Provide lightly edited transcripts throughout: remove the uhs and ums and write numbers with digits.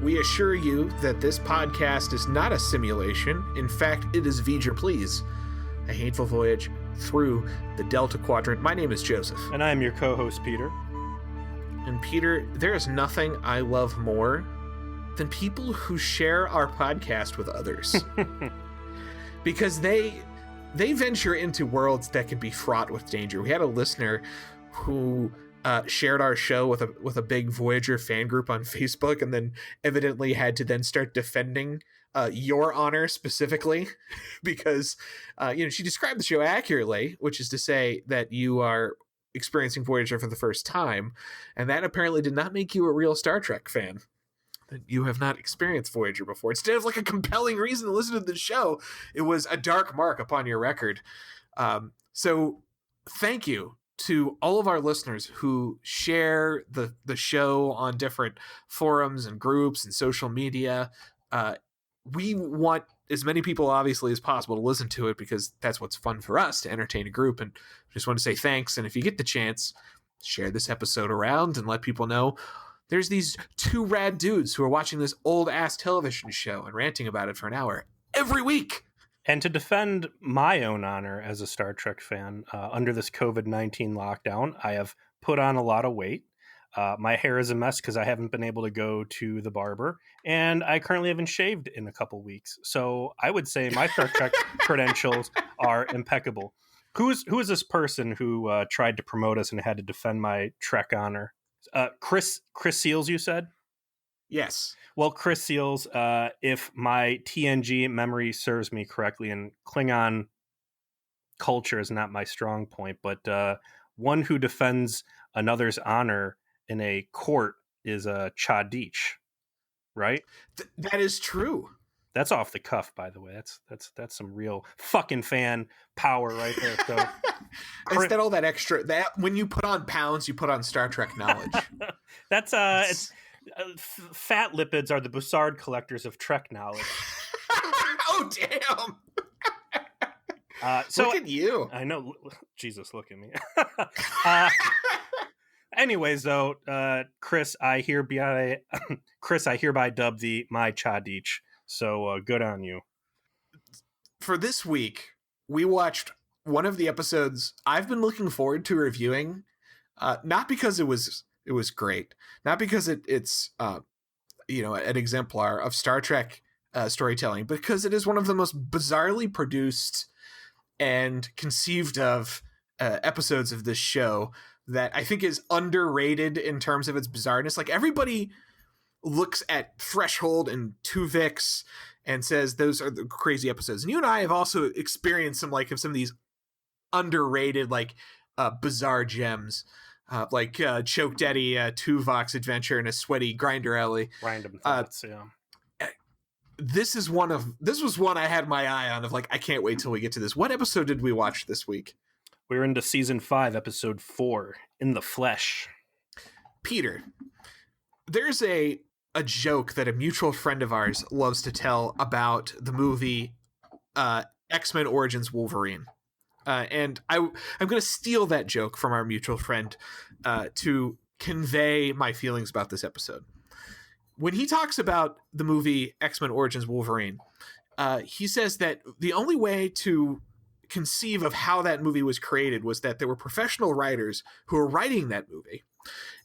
We assure you that this podcast is not a simulation. In fact, it is Voyager, please. A hateful voyage through the Delta Quadrant. My name is Joseph. And I am your co-host, Peter. And Peter, there is nothing I love more than people who share our podcast with others. Because they venture into worlds that can be fraught with danger. We had a listener who shared our show with a big Voyager fan group on Facebook, and then evidently had to then start defending your honor specifically because she described the show accurately, which is to say that you are experiencing Voyager for the first time, and that apparently did not make you a real Star Trek fan. That you have not experienced Voyager before. Instead of like a compelling reason to listen to the show, it was a dark mark upon your record. So thank you to all of our listeners who share the show on different forums and groups and social media. We want as many people obviously as possible to listen to it because that's what's fun for us, to entertain a group. And just want to say thanks. And if you get the chance, share this episode around and let people know there's these two rad dudes who are watching this old ass television show and ranting about it for an hour every week. And to defend my own honor as a Star Trek fan, under this COVID-19 lockdown, I have put on a lot of weight. My hair is a mess because I haven't been able to go to the barber, and I currently haven't shaved in a couple weeks. So I would say my Star Trek credentials are impeccable. Who is this person who tried to promote us and had to defend my Trek honor? Chris Seals, you said? Yes. Well, Chris Seals, if my TNG memory serves me correctly, and Klingon culture is not my strong point, but one who defends another's honor in a court is a Chadich, right? That is true. That's off the cuff, by the way. That's some real fucking fan power right there. So instead all that extra that when you put on pounds, you put on Star Trek knowledge. It's fat lipids are the Bussard collectors of Trek knowledge. Oh damn! So look at you. I know. Jesus, look at me. Anyways, though, Chris, I hereby dub thee my Chadich. So good on you. For this week, we watched one of the episodes I've been looking forward to reviewing, not because it was great, not because it's an exemplar of Star Trek storytelling, but because it is one of the most bizarrely produced and conceived of episodes of this show that I think is underrated in terms of its bizarreness. Like, everybody looks at Threshold and Tuvix and says those are the crazy episodes. And you and I have also experienced some of these underrated, bizarre gems, like Choke Daddy, Tuvok's adventure in a sweaty grinder alley. Random thoughts, yeah. This was one I had my eye on I can't wait till we get to this. What episode did we watch this week? We're into season 5, episode 4, In the Flesh. Peter, there's a joke that a mutual friend of ours loves to tell about the movie X-Men Origins Wolverine. And I'm going to steal that joke from our mutual friend to convey my feelings about this episode. When he talks about the movie X-Men Origins Wolverine, he says that the only way to conceive of how that movie was created was that there were professional writers who were writing that movie.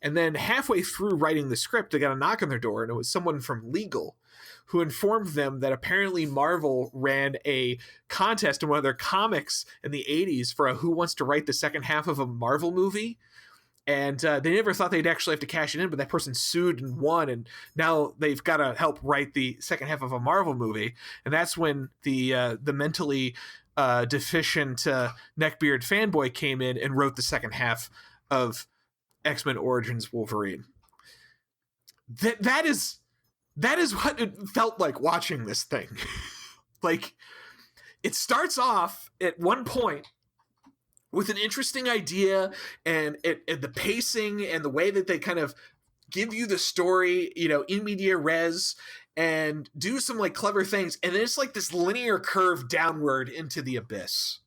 And then halfway through writing the script, they got a knock on their door, and it was someone from legal who informed them that apparently Marvel ran a contest in one of their comics in the 80s for a Who Wants to Write the Second Half of a Marvel movie. And they never thought they'd actually have to cash it in, but that person sued and won, and now they've got to help write the second half of a Marvel movie. And that's when the mentally deficient neckbeard fanboy came in and wrote the second half of X-Men Origins Wolverine. That is what it felt like watching this thing. It starts off at one point with an interesting idea, and the pacing and the way that they kind of give you the story, in media res, and do some clever things, and then it's this linear curve downward into the abyss.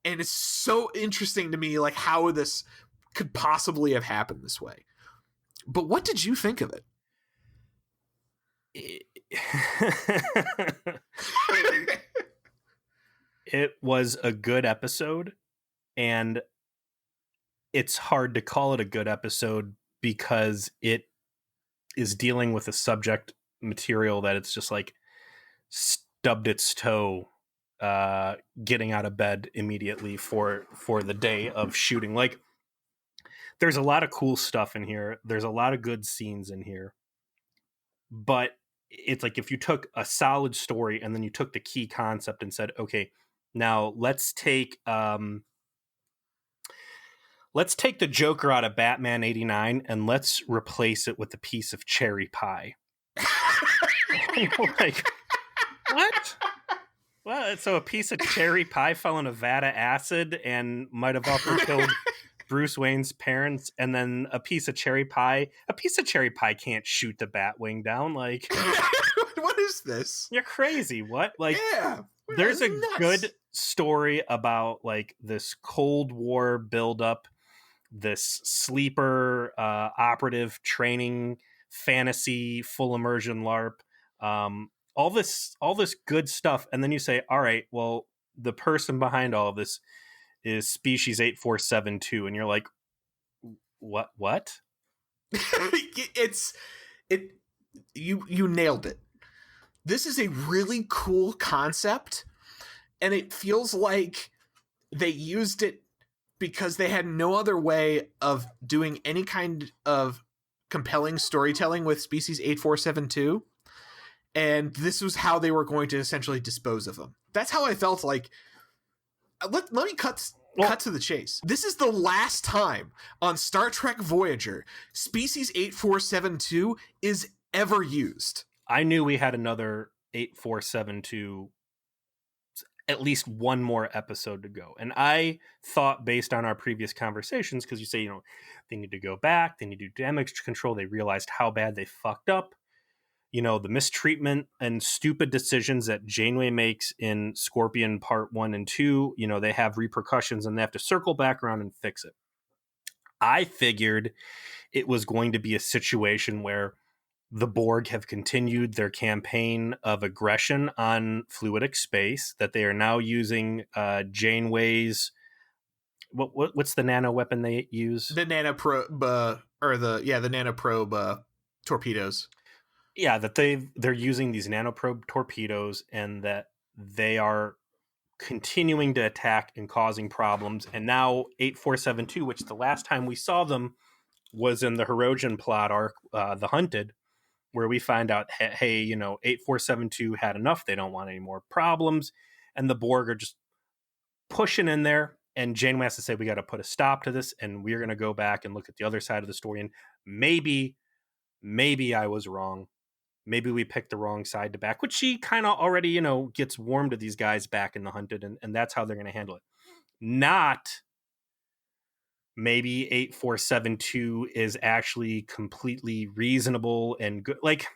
And it's so interesting to me, how this could possibly have happened this way. But what did you think of it? It was a good episode, and it's hard to call it a good episode because it is dealing with a subject material that it's just like stubbed its toe getting out of bed immediately for the day of shooting. Like, there's a lot of cool stuff in here, there's a lot of good scenes in here, but it's like if you took a solid story and then you took the key concept and said, okay, now let's take the Joker out of Batman 89 and let's replace it with a piece of cherry pie. Like, what? Well, so a piece of cherry pie fell in a vat of acid and might have also killed Bruce Wayne's parents, and then a piece of cherry pie can't shoot the Batwing down. Like, what is this? You're crazy. What? Like, yeah, there's a good story about like this Cold War buildup, this sleeper operative training fantasy full immersion LARP, all this good stuff, and then you say, all right, well, the person behind all of this is Species 8472, and you're like, what? You nailed it. This is a really cool concept, and it feels like they used it because they had no other way of doing any kind of compelling storytelling with Species 8472, and this was how they were going to essentially dispose of them. That's how I felt. Like, let me cut to the chase. This is the last time on Star Trek Voyager Species 8472 is ever used. I knew we had another 8472, at least one more episode to go. And I thought, based on our previous conversations, because you say, they need to go back, they need to do damage control, they realized how bad they fucked up. The mistreatment and stupid decisions that Janeway makes in Scorpion Part 1 and 2, they have repercussions and they have to circle back around and fix it. I figured it was going to be a situation where the Borg have continued their campaign of aggression on fluidic space, that they are now using Janeway's what's the nano weapon they use? The nanoprobe, the nanoprobe torpedoes. Yeah, that they're using these nanoprobe torpedoes, and that they are continuing to attack and causing problems. And now 8472, which the last time we saw them was in the Hirogen plot arc, The Hunted, where we find out, hey, 8472 had enough. They don't want any more problems. And the Borg are just pushing in there. And Janeway has to say, we got to put a stop to this. And we're going to go back and look at the other side of the story. And maybe I was wrong. Maybe we picked the wrong side to back, which she kind of already, gets warm to these guys back in The Hunted. And that's how they're going to handle it. Not maybe 8472 is actually completely reasonable and good. Like,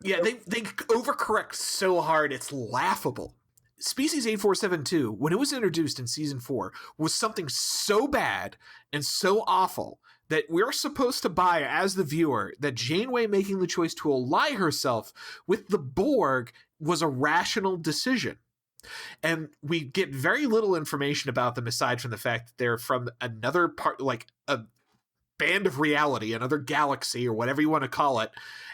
yeah, they overcorrect so hard it's laughable. Species 8472, when it was introduced in season 4, was something so bad and so awful that we're supposed to buy, as the viewer, that Janeway making the choice to ally herself with the Borg was a rational decision. And we get very little information about them aside from the fact that they're from another part, like a band of reality, another galaxy, or whatever you want to call it,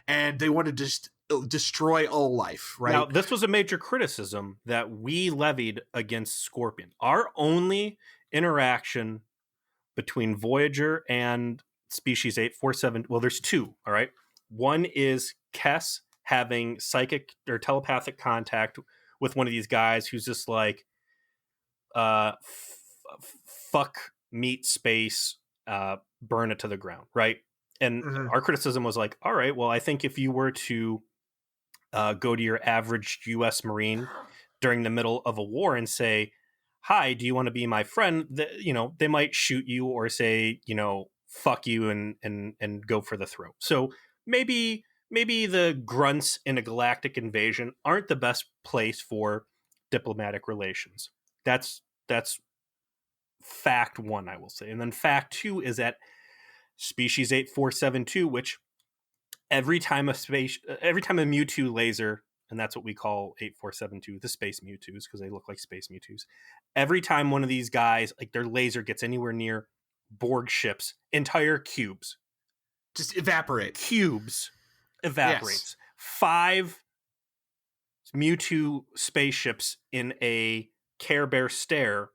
and they want to just destroy all life, right? Now, this was a major criticism that we levied against Scorpion. Our only interaction between Voyager and Species 847, well, there's two, all right? One is Kes having psychic or telepathic contact with one of these guys who's just like, fuck meat space, burn it to the ground, right? And our criticism was like, all right, well, I think if you were to go to your average U.S. Marine during the middle of a war and say, hi, do you want to be my friend? They might shoot you or say, fuck you and go for the throat. So maybe the grunts in a galactic invasion aren't the best place for diplomatic relations. That's fact one, I will say. And then fact two is that Species 8472, which every time a Mewtwo laser, and that's what we call 8472, the Space Mewtwo's, because they look like Space Mewtwo's. Every time one of these guys, like their laser gets anywhere near Borg ships, entire cubes just evaporates. Yes. 5 Mewtwo spaceships in a Care Bear stare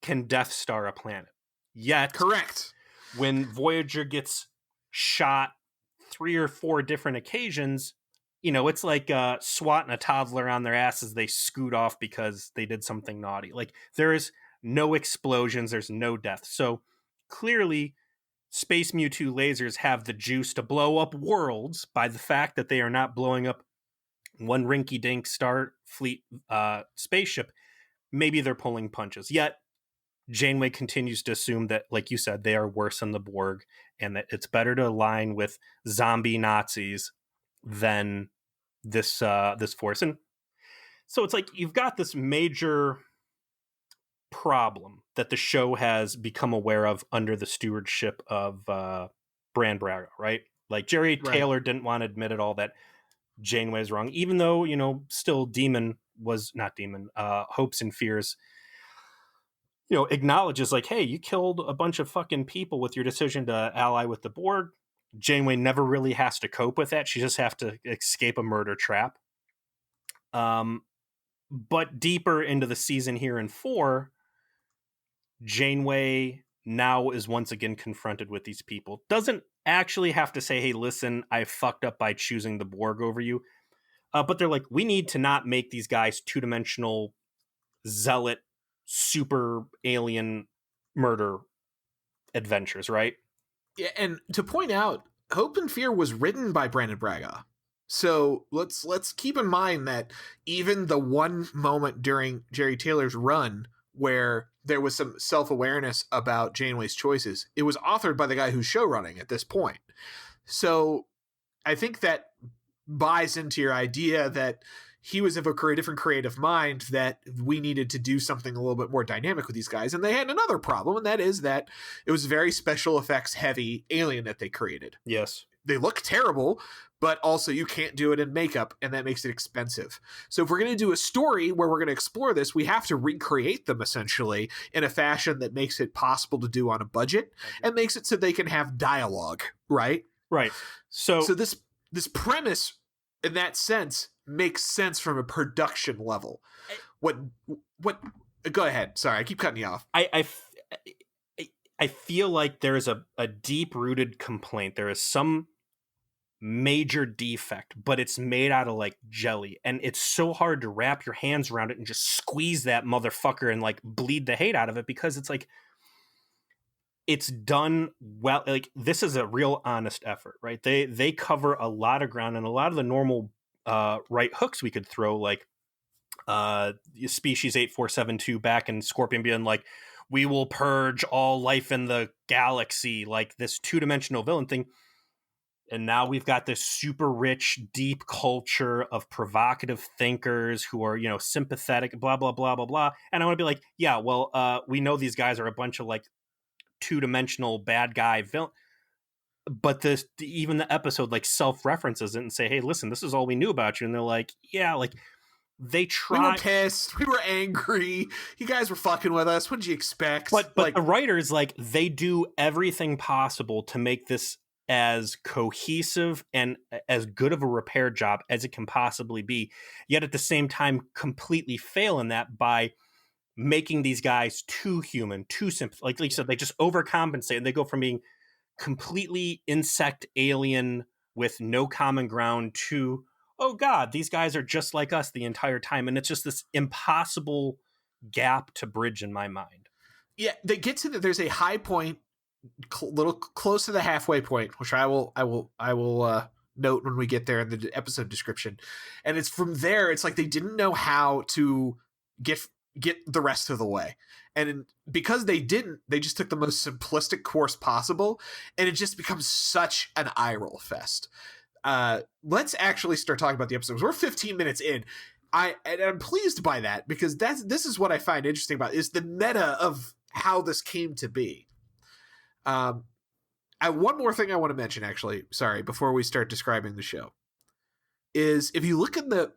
can Death Star a planet. Yet, correct. When Voyager gets shot 3 or 4 different occasions, it's like swatting a toddler on their ass as they scoot off because they did something naughty. Like, there's no explosions, there's no death. So clearly, Space Mewtwo lasers have the juice to blow up worlds by the fact that they are not blowing up one rinky-dink Starfleet spaceship. Maybe they're pulling punches. Yet, Janeway continues to assume that, like you said, they are worse than the Borg, and that it's better to align with zombie Nazis than this force. And so it's like you've got this major problem that the show has become aware of under the stewardship of Bran Braga, right? Like Jerry Taylor didn't want to admit at all that Janeway is wrong, even though, still Hopes and Fears, acknowledges like, hey, you killed a bunch of fucking people with your decision to ally with the Borg. Janeway never really has to cope with that. She just has to escape a murder trap. But deeper into the season here in 4, Janeway now is once again confronted with these people. Doesn't actually have to say, hey, listen, I fucked up by choosing the Borg over you. But they're like, we need to not make these guys 2-dimensional zealot super alien murder adventures, right? Yeah, and to point out, Hope and Fear was written by Brandon Braga. So let's keep in mind that even the one moment during Jerry Taylor's run where there was some self-awareness about Janeway's choices, it was authored by the guy who's showrunning at this point. So I think that buys into your idea that he was of a different creative mind, that we needed to do something a little bit more dynamic with these guys. And they had another problem, and that is that it was very special effects heavy alien that they created. Yes. They look terrible, but also you can't do it in makeup, and that makes it expensive. So if we're going to do a story where we're going to explore this, we have to recreate them essentially in a fashion that makes it possible to do on a budget and makes it so they can have dialogue, right? Right. So this premise in that sense makes sense from a production level. What go ahead. Sorry, I keep cutting you off. I feel like there's a deep-rooted complaint. There is some major defect, but it's made out of like jelly, and it's so hard to wrap your hands around it and just squeeze that motherfucker and like bleed the hate out of it, because it's like it's done well. Like, this is a real honest effort, right? They cover a lot of ground, and a lot of the normal right hooks we could throw, like Species 8472 back in Scorpion being like, we will purge all life in the galaxy, like this 2-dimensional villain thing. And now we've got this super rich, deep culture of provocative thinkers who are, sympathetic, blah, blah, blah, blah, blah. And I want to be like, yeah, well, we know these guys are a bunch of like 2-dimensional bad guy villain. But even the episode like self-references it and say, hey, listen, this is all we knew about you. And they're like, yeah, like they try. We were pissed. We were angry. You guys were fucking with us. What did you expect? But like, the writers, like, they do everything possible to make this as cohesive and as good of a repair job as it can possibly be. Yet at the same time, completely fail in that by making these guys too human, too simple. Like you said, they just overcompensate, and they go from being completely insect alien with no common ground to, oh god, these guys are just like us the entire time. And it's just this impossible gap to bridge in my mind. Yeah, they get to there's a high point, little close to the halfway point, which I will note when we get there in the episode description. And it's from there, it's like they didn't know how to get the rest of the way. And because they didn't, they just took the most simplistic course possible, and it just becomes such an eye roll fest. Let's actually start talking about the episodes. We're 15 minutes in. I'm pleased by that, because this is what I find interesting about is the meta of how this came to be. I one more thing I want to mention, actually, sorry, before we start describing the show, is if you look in the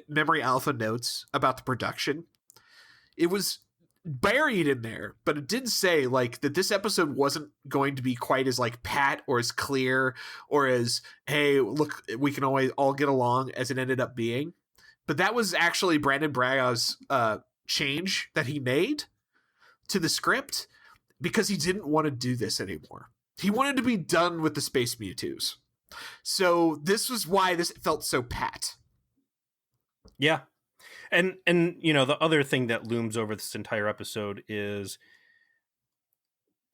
Memory Alpha notes about the production, it was buried in there, but it did say like that this episode wasn't going to be quite as like pat or as clear or as, hey, look, we can always all get along as it ended up being. But that was actually Brandon Braga's change that he made to the script because he didn't want to do this anymore. He wanted to be done with the Space Mewtwo's. So this was why this felt so pat. Yeah. And you know, the other thing that looms over this entire episode is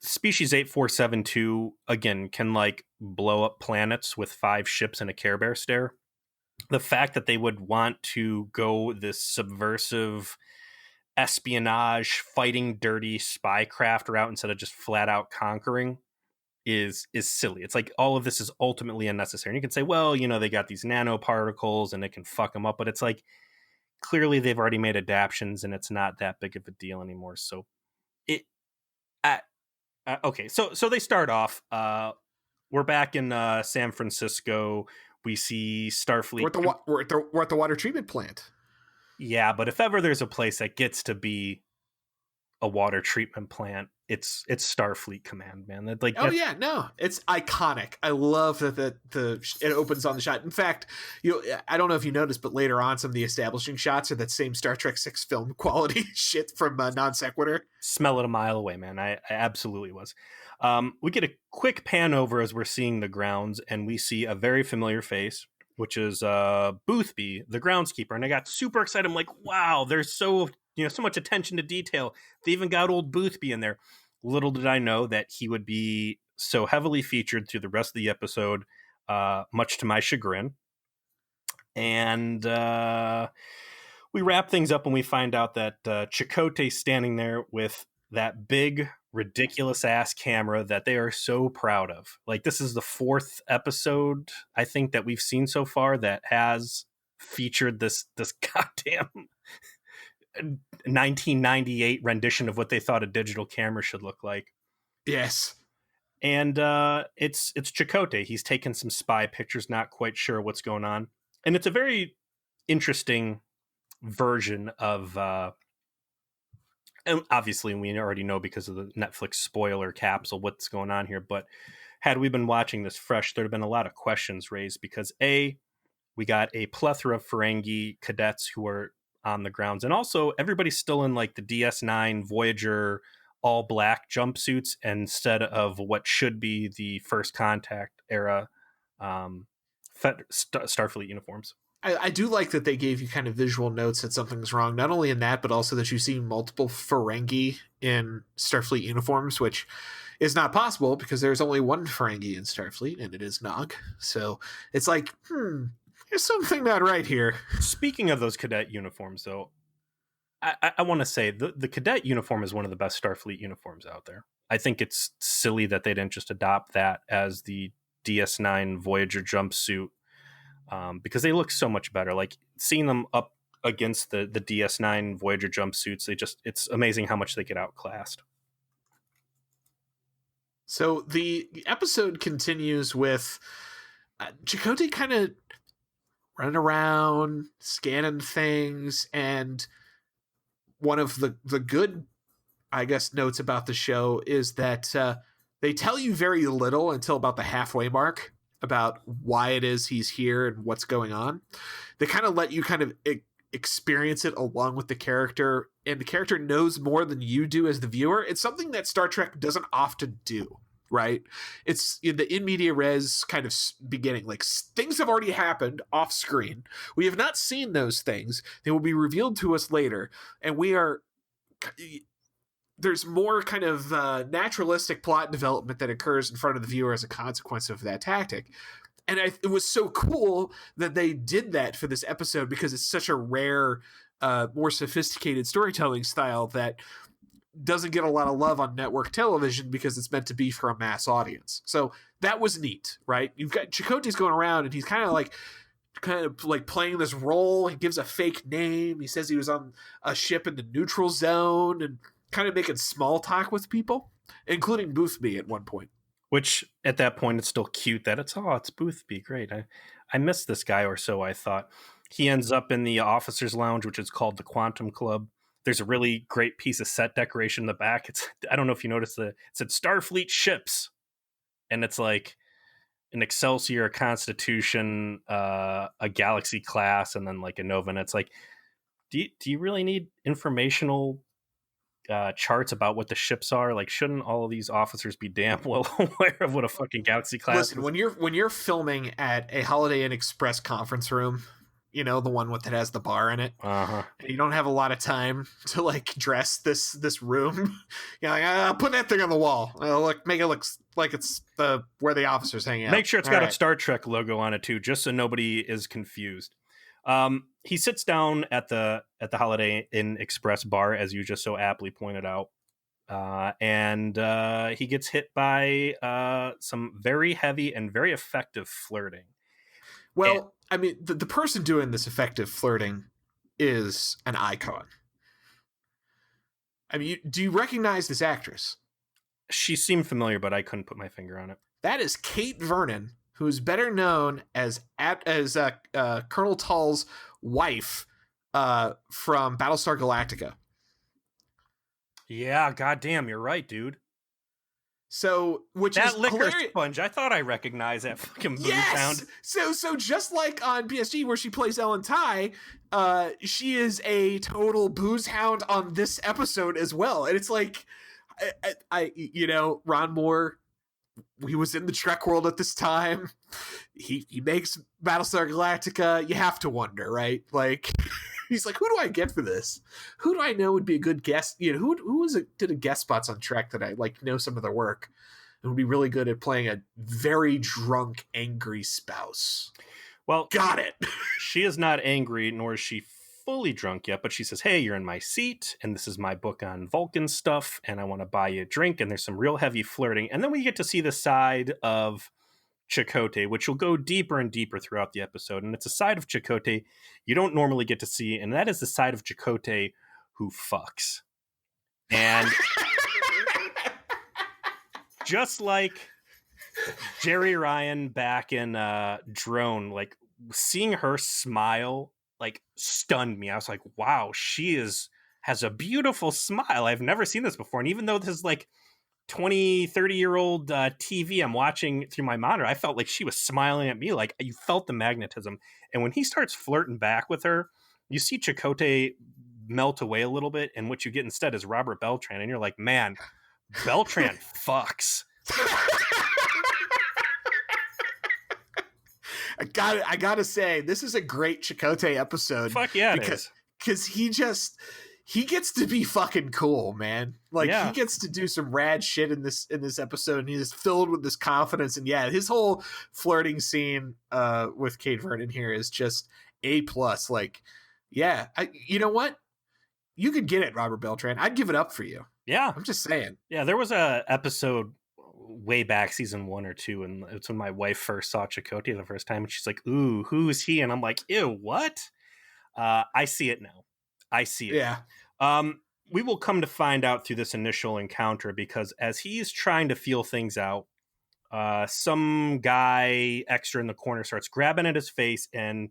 Species 8472, again, can like blow up planets with 5 ships and a Care Bear stare. The fact that they would want to go this subversive espionage, fighting dirty spycraft route instead of just flat out conquering is silly. It's like all of this is ultimately unnecessary. And you can say, well, you know, they got these nanoparticles and it can fuck them up, but it's like clearly they've already made adaptions and it's not that big of a deal anymore. So it okay, so they start off, we're back in San Francisco. We see Starfleet. We're at the water treatment plant. Yeah, but if ever there's a place that gets to be a water treatment plant, it's Starfleet Command, man. Like, yeah, no, it's iconic. I love that it opens on the shot. In fact, I don't know if you noticed, but later on, some of the establishing shots are that same Star Trek 6 film quality shit from Non Sequitur. Smell it a mile away, man. I absolutely was. We get a quick pan over as we're seeing the grounds, and we see a very familiar face, which is Boothby, the groundskeeper. And I got super excited. I'm like, wow, there's so much attention to detail. They even got old Boothby in there. Little did I know that he would be so heavily featured through the rest of the episode, much to my chagrin. And we wrap things up when we find out that Chakotay's standing there with that big, ridiculous ass camera that they are so proud of. Like, this is the 4th episode, I think, that we've seen so far that has featured this goddamn 1998 rendition of what they thought a digital camera should look like. Yes. And it's Chakotay. He's taken some spy pictures, not quite sure what's going on. And it's a very interesting version of and obviously we already know because of the Netflix spoiler capsule what's going on here, but had we been watching this fresh, there'd have been a lot of questions raised because we got a plethora of Ferengi cadets who are on the grounds, and also everybody's still in like the DS9 Voyager all black jumpsuits instead of what should be the First Contact era Starfleet uniforms. I do like that they gave you kind of visual notes that something's wrong, not only in that, but also that you see multiple Ferengi in Starfleet uniforms, which is not possible because there's only one Ferengi in Starfleet, and it is Nog. So it's like, there's something not right here. Speaking of those cadet uniforms, though, I want to say the cadet uniform is one of the best Starfleet uniforms out there. I think it's silly that they didn't just adopt that as the DS9 Voyager jumpsuit. Because they look so much better. Like, seeing them up against the DS9 Voyager jumpsuits, it's amazing how much they get outclassed. So the episode continues with Chakotay kind of running around, scanning things, and one of the good, I guess, notes about the show is that they tell you very little until about the halfway mark about why it is he's here and what's going on. They kind of let you kind of experience it along with the character, and the character knows more than you do as the viewer. It's something that Star Trek doesn't often do, right? It's in the in media res kind of beginning. Like, things have already happened off screen. We have not seen those things. They will be revealed to us later, and there's more kind of naturalistic plot development that occurs in front of the viewer as a consequence of that tactic. And it was so cool that they did that for this episode because it's such a rare, more sophisticated storytelling style that doesn't get a lot of love on network television because it's meant to be for a mass audience. So that was neat, right? You've got Chakotay's going around and he's kind of like playing this role. He gives a fake name. He says he was on a ship in the neutral zone and kind of making small talk with people, including Boothby at one point. Which at that point, it's still cute that it's Boothby. Great. I missed this guy, or so I thought. He ends up in the officers' lounge, which is called the Quantum Club. There's a really great piece of set decoration in the back. I don't know if you noticed it said Starfleet ships, and it's like an Excelsior, a Constitution, a Galaxy class, and then like a Nova. And it's like, do you really need informational charts about what the ships are? Like, shouldn't all of these officers be damn well aware of what a fucking Galaxy class Listen, is? when you're filming at a Holiday Inn Express conference room, you know, the one that has the bar in it, Uh-huh. and you don't have a lot of time to like dress this room, you're like, put that thing on the wall. Make it look like it's the where the officers hang out. Make sure it's All got right. a Star Trek logo on it too, just so nobody is confused. He sits down at the Holiday Inn Express bar, as you just so aptly pointed out, and he gets hit by some very heavy and very effective flirting. Well, I mean, the person doing this effective flirting is an icon. I mean, do you recognize this actress? She seemed familiar, but I couldn't put my finger on it. That is Kate Vernon, who is better known as Colonel Tull's wife from Battlestar Galactica. Yeah, goddamn, you're right, dude. So, which that is liquor hilarious. Sponge, I thought I recognized that fucking booze Yes. sound. So just like on PSG where she plays Ellen Tigh, she is a total booze hound on this episode as well. And it's like, I you know, Ron Moore, he was in the Trek world at this time. He makes Battlestar Galactica. You have to wonder, right? Like, he's like, who do I get for this? Who do I know would be a good guest? You know, who was it did a guest spots on Trek that I like know some of their work and would be really good at playing a very drunk, angry spouse. Well, Got it. she is not angry, nor is she fully drunk yet, but she says, hey, you're in my seat, and this is my book on Vulcan stuff, and I want to buy you a drink, and there's some real heavy flirting. And then we get to see the side of Chakotay, which will go deeper and deeper throughout the episode. And it's a side of Chakotay you don't normally get to see, and that is the side of Chakotay who fucks. And just like Jerry Ryan back in Drone, like seeing her smile like stunned me. I was like, wow, has a beautiful smile. I've never seen this before. And even though this is like 20, 30-year-old TV I'm watching through my monitor, I felt like she was smiling at me. Like, you felt the magnetism. And when he starts flirting back with her, you see Chakotay melt away a little bit, and what you get instead is Robert Beltran. And you're like, man, Beltran fucks. I gotta say, this is a great Chakotay episode. Fuck yeah, because he gets to be fucking cool, man. Like, yeah. He gets to do some rad shit in this episode, and he's filled with this confidence. And yeah, his whole flirting scene with Kate Vernon here is just A+. Like, yeah, you know what? You could get it, Robert Beltran. I'd give it up for you. Yeah, I'm just saying. Yeah, there was a episode way back, season 1 or 2, and it's when my wife first saw Chakotay the first time, and she's like, ooh, who's he? And I'm like, ew, what? I see it now. I see it. Yeah. We will come to find out through this initial encounter, because as he's trying to feel things out, some guy extra in the corner starts grabbing at his face, and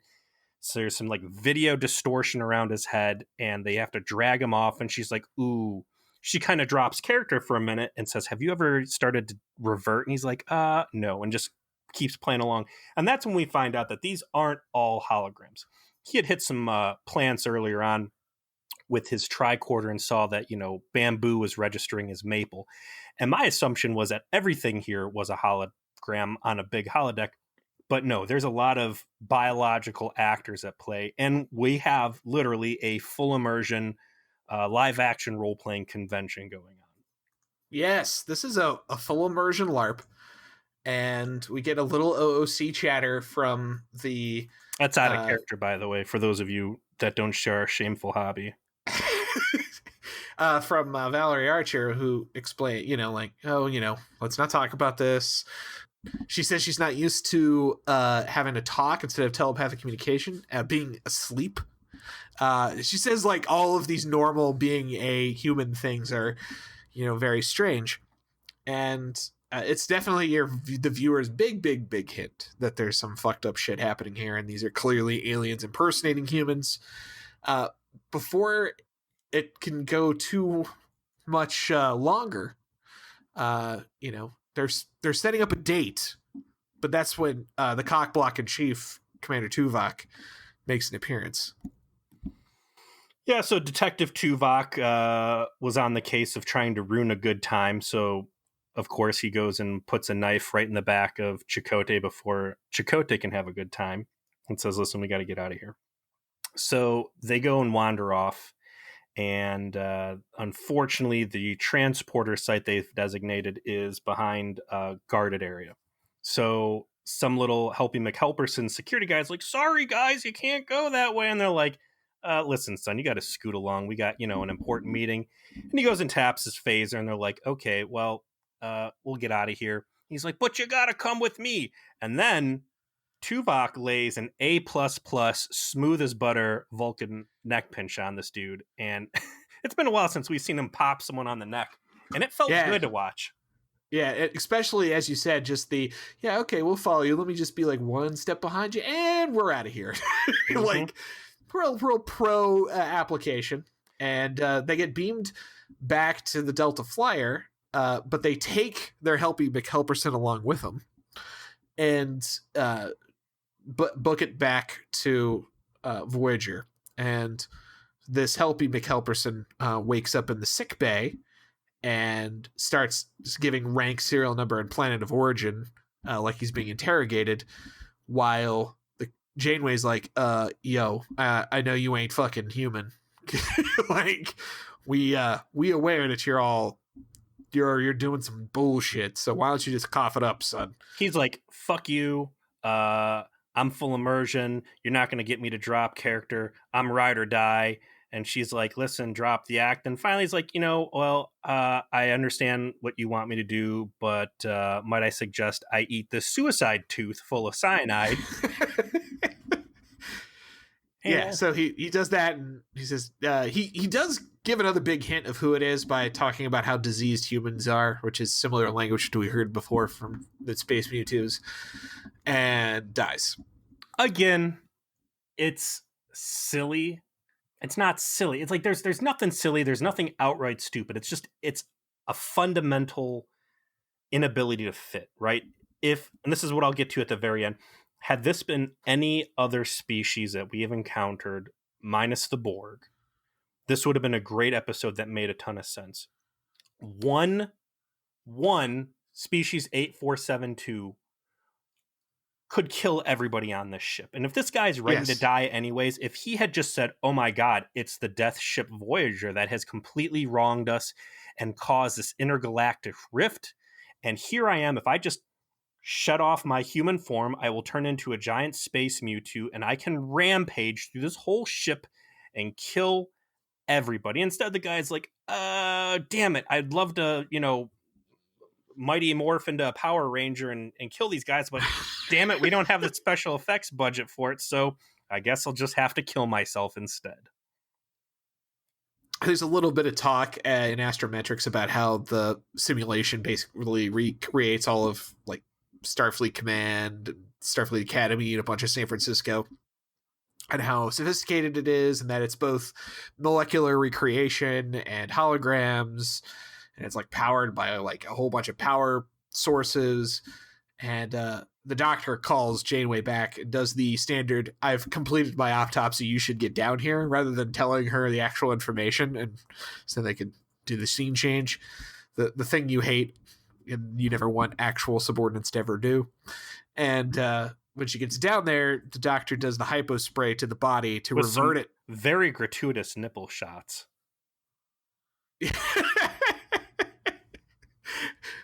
so there's some like video distortion around his head, and they have to drag him off. And she's like, ooh. She kind of drops character for a minute and says, have you ever started to revert? And he's like, no, and just keeps playing along. And that's when we find out that these aren't all holograms. He had hit some plants earlier on with his tricorder and saw that, bamboo was registering as maple. And my assumption was that everything here was a hologram on a big holodeck. But no, there's a lot of biological actors at play. And we have literally a full immersion live action role playing convention going on. Yes, this is a full immersion LARP. And we get a little OOC chatter from the... That's out of character, by the way, for those of you that don't share our shameful hobby. From Valerie Archer, who explained, let's not talk about this. She says she's not used to having to talk instead of telepathic communication, being asleep. She says, like, all of these normal being a human things are, very strange. And it's definitely the viewer's big hint that there's some fucked up shit happening here, and these are clearly aliens impersonating humans. Before it can go too much longer, they're setting up a date, but that's when the cockblock in chief, Commander Tuvok, makes an appearance. Yeah, so Detective Tuvok was on the case of trying to ruin a good time, so of course he goes and puts a knife right in the back of Chakotay before Chakotay can have a good time and says, listen, we got to get out of here. So they go and wander off, and unfortunately the transporter site they've designated is behind a guarded area. So some little Helpy McHelperson security guy's like, sorry guys, you can't go that way. And they're like, listen, son, you got to scoot along. We got, an important meeting. And he goes and taps his phaser, and they're like, okay, well, we'll get out of here. He's like, but you got to come with me. And then Tuvok lays an A++ smooth as butter Vulcan neck pinch on this dude. And it's been a while since we've seen him pop someone on the neck. And it felt good to watch. Yeah, especially as you said, just okay, we'll follow you. Let me just be like one step behind you, and we're out of here. Mm-hmm. Like, real pro application. And they get beamed back to the Delta Flyer, but they take their Helpy McHelperson along with them, and book it back to Voyager. And this Helpy McHelperson wakes up in the sick bay and starts just giving rank, serial number, and planet of origin like he's being interrogated, while Janeway's like, yo, I know you ain't fucking human. Like, we aware that you're doing some bullshit, so why don't you just cough it up, son? He's like, fuck you, I'm full immersion, you're not gonna get me to drop character, I'm ride or die. And she's like, listen, drop the act. And finally he's like, I understand what you want me to do, but might I suggest I eat this suicide tooth full of cyanide? Yeah, so he does that, and he says he does give another big hint of who it is by talking about how diseased humans are, which is similar language to we heard before from the Space Mewtwo's, and dies. Again, it's silly. It's not silly. It's like there's nothing silly. There's nothing outright stupid. It's a fundamental inability to fit, right? And this is what I'll get to at the very end, had this been any other species that we have encountered, minus the Borg, this would have been a great episode that made a ton of sense. One species 8472 could kill everybody on this ship. And if this guy's ready to die anyways, if he had just said, oh my God, it's the death ship Voyager that has completely wronged us and caused this intergalactic rift, and here I am, if I just shut off my human form, I will turn into a giant Space Mewtwo, and I can rampage through this whole ship and kill everybody. Instead, the guy's like, damn it, I'd love to, mighty morph into a Power Ranger and kill these guys, but damn it, we don't have the special effects budget for it, so I guess I'll just have to kill myself instead. There's a little bit of talk in Astrometrics about how the simulation basically recreates all of like Starfleet Command, Starfleet Academy, and a bunch of San Francisco, and how sophisticated it is, and that it's both molecular recreation and holograms, and it's like powered by like a whole bunch of power sources. And the doctor calls Janeway back and does the standard, I've completed my autopsy, you should get down here, rather than telling her the actual information, and so they could do the scene change. The thing you hate and you never want actual subordinates to ever do. And when she gets down there, the doctor does the hypo spray to the body to revert it. Very gratuitous nipple shots.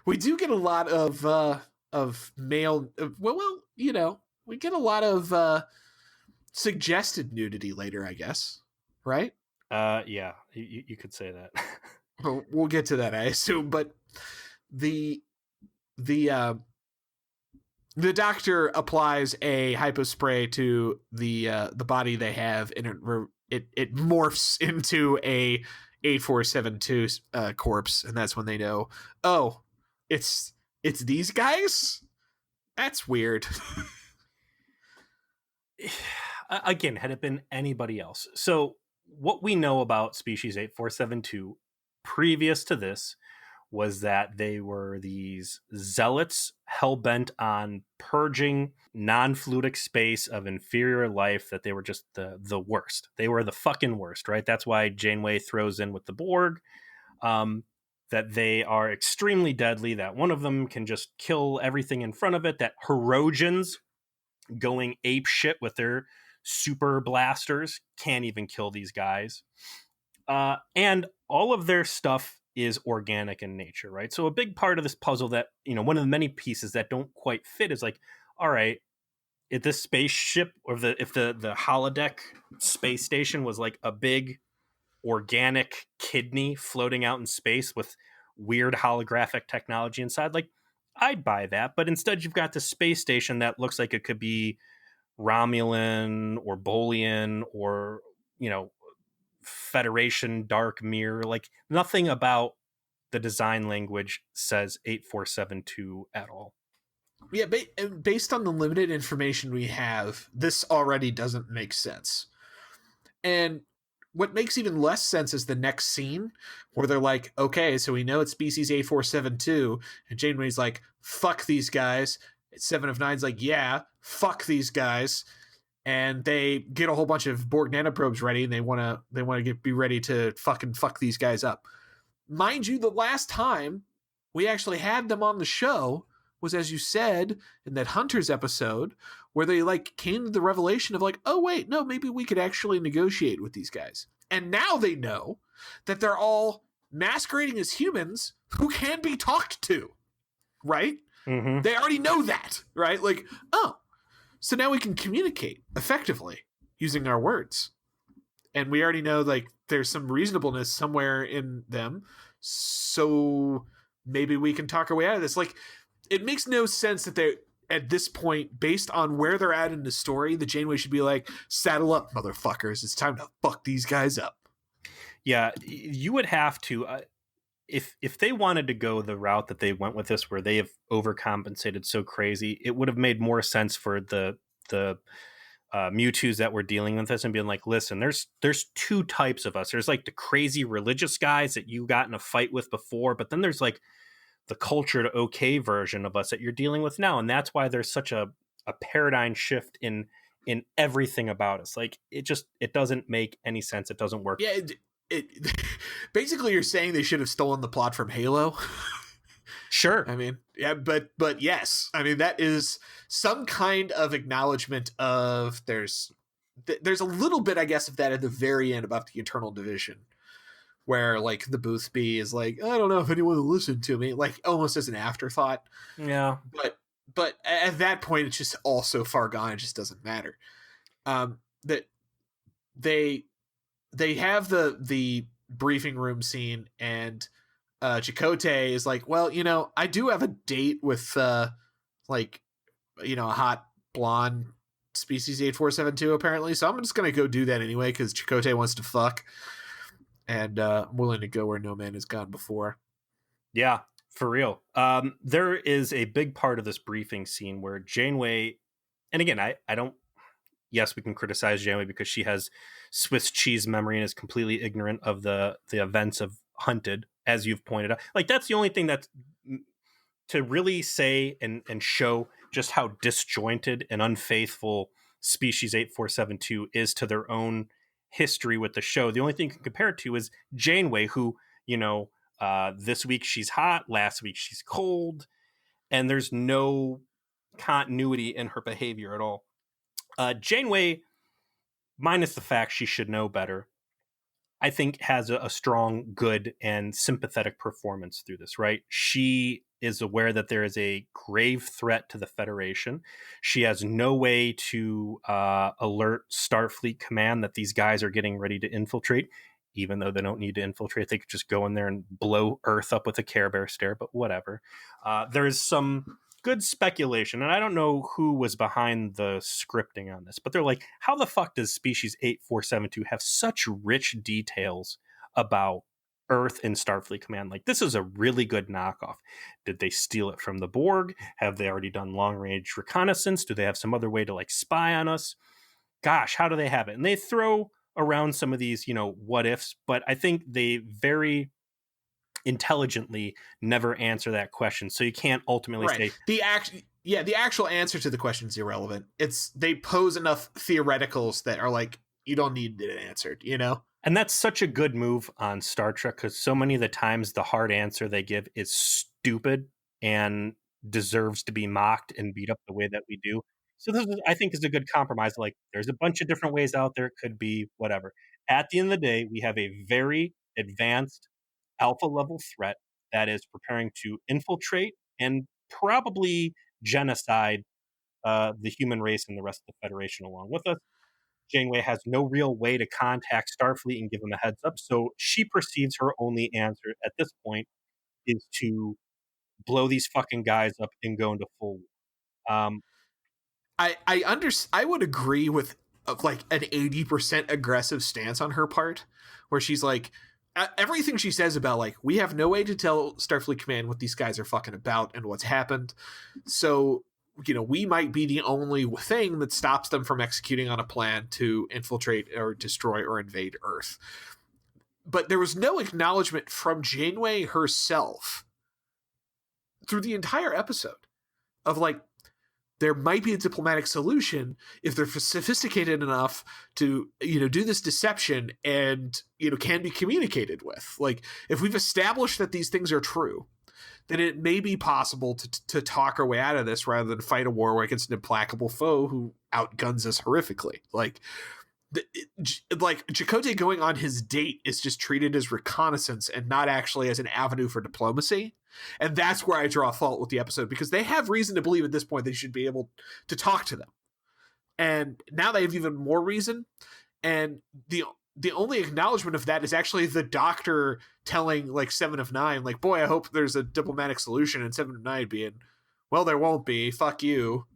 We do get a lot of male, we get a lot of suggested nudity later, I guess, right? Yeah, you could say that. Well, we'll get to that, I assume, but the doctor applies a hypospray to the body they have, and it morphs into a 8472 corpse, and that's when they know, oh, it's it's these guys? That's weird. Again, had it been anybody else. So what we know about species 8472 previous to this was that they were these zealots hell-bent on purging non-fluidic space of inferior life, that they were just the worst. They were the fucking worst, right? That's why Janeway throws in with the Borg, that they are extremely deadly, that one of them can just kill everything in front of it, that Herodians going ape shit with their super blasters can't even kill these guys. And all of their stuff is organic in nature, right? So a big part of this puzzle that, one of the many pieces that don't quite fit is like, all right, if this spaceship or if the holodeck space station was like a big organic kidney floating out in space with weird holographic technology inside, like I'd buy that. But instead you've got the space station that looks like it could be Romulan or Bolian or, Federation dark mirror. Like nothing about the design language says 8472 at all. Yeah, based on the limited information we have, this already doesn't make sense. And what makes even less sense is the next scene where they're like, okay, so we know it's species 8472, and Janeway's like, fuck these guys. Seven of Nine's like, yeah, fuck these guys. And they get a whole bunch of Borg nanoprobes ready, and they want to be ready to fucking fuck these guys up. Mind you, the last time we actually had them on the show was, as you said, in that Hunters episode, where they like came to the revelation of like, oh wait, no, maybe we could actually negotiate with these guys. And now they know that they're all masquerading as humans who can be talked to, right? Mm-hmm. They already know that, right? Like, oh, so now we can communicate effectively using our words. And we already know like there's some reasonableness somewhere in them. So maybe we can talk our way out of this. Like, it makes no sense that they're at this point, based on where they're at in the story, the Janeway should be like, saddle up, motherfuckers. It's time to fuck these guys up. Yeah, you would have to, if they wanted to go the route that they went with this, where they have overcompensated so crazy, it would have made more sense for the Mewtwo's that were dealing with this and being like, listen, there's two types of us. There's like the crazy religious guys that you got in a fight with before, but then there's like the cultured okay version of us that you're dealing with now. And that's why there's such a paradigm shift in everything about us. Like it doesn't make any sense. It doesn't work. Yeah. It basically, you're saying they should have stolen the plot from Halo. Sure. I mean, yeah, but yes, I mean, that is some kind of acknowledgement of there's a little bit, I guess, of that at the very end about the Eternal Division, where like the Boothby is like, I don't know if anyone will listen to me, like almost as an afterthought. Yeah. But at that point, it's just all so far gone, it just doesn't matter. That they have the briefing room scene, and Chakotay is like, well, I do have a date with like, a hot blonde species 8472 apparently, so I'm just gonna go do that anyway because Chakotay wants to fuck. And I'm willing to go where no man has gone before. Yeah, for real. There is a big part of this briefing scene where Janeway, and again, I don't, yes, we can criticize Janeway because she has Swiss cheese memory and is completely ignorant of the events of Hunted, as you've pointed out. Like, that's the only thing that's to really say and show just how disjointed and unfaithful species 8472 is to their own history with the show. The only thing you can compare it to is Janeway, who, this week she's hot, last week she's cold, and there's no continuity in her behavior at all. Janeway, minus the fact she should know better, I think has a strong, good, and sympathetic performance through this, right? She is aware that there is a grave threat to the Federation. She has no way to alert Starfleet Command that these guys are getting ready to infiltrate, even though they don't need to infiltrate. They could just go in there and blow Earth up with a Care Bear stare, but whatever. There's some good speculation, and I don't know who was behind the scripting on this, but they're like, how the fuck does species 8472 have such rich details about Earth in Starfleet Command. Like, this is a really good knockoff. Did they steal it from the Borg? Have they already done long range reconnaissance? Do they have some other way to like spy on us? Gosh, how do they have it? And they throw around some of these, what ifs, but I think they very intelligently never answer that question. So you can't ultimately Right. say The actual answer to the question is irrelevant. It's they pose enough theoreticals that are like, you don't need it answered, And that's such a good move on Star Trek, because so many of the times the hard answer they give is stupid and deserves to be mocked and beat up the way that we do. So this is, I think, is a good compromise. Like, there's a bunch of different ways out there. It could be whatever. At the end of the day, we have a very advanced alpha level threat that is preparing to infiltrate and probably genocide the human race and the rest of the Federation along with us. Janeway has no real way to contact Starfleet and give them a heads up, so she perceives her only answer at this point is to blow these fucking guys up and go into full war. I would agree with like an 80% aggressive stance on her part, where she's like, everything she says about like, we have no way to tell Starfleet Command what these guys are fucking about and what's happened, so we might be the only thing that stops them from executing on a plan to infiltrate or destroy or invade Earth. But there was no acknowledgement from Janeway herself through the entire episode of like, there might be a diplomatic solution if they're sophisticated enough to, do this deception and, can be communicated with. Like, if we've established that these things are true, then it may be possible to talk our way out of this rather than fight a war against an implacable foe who outguns us horrifically. Like, Chakotay going on his date is just treated as reconnaissance and not actually as an avenue for diplomacy. And that's where I draw fault with the episode, because they have reason to believe at this point they should be able to talk to them. And now they have even more reason. And the only acknowledgement of that is actually the Doctor telling like Seven of Nine, like, boy, I hope there's a diplomatic solution, and Seven of Nine being, well, there won't be, fuck you.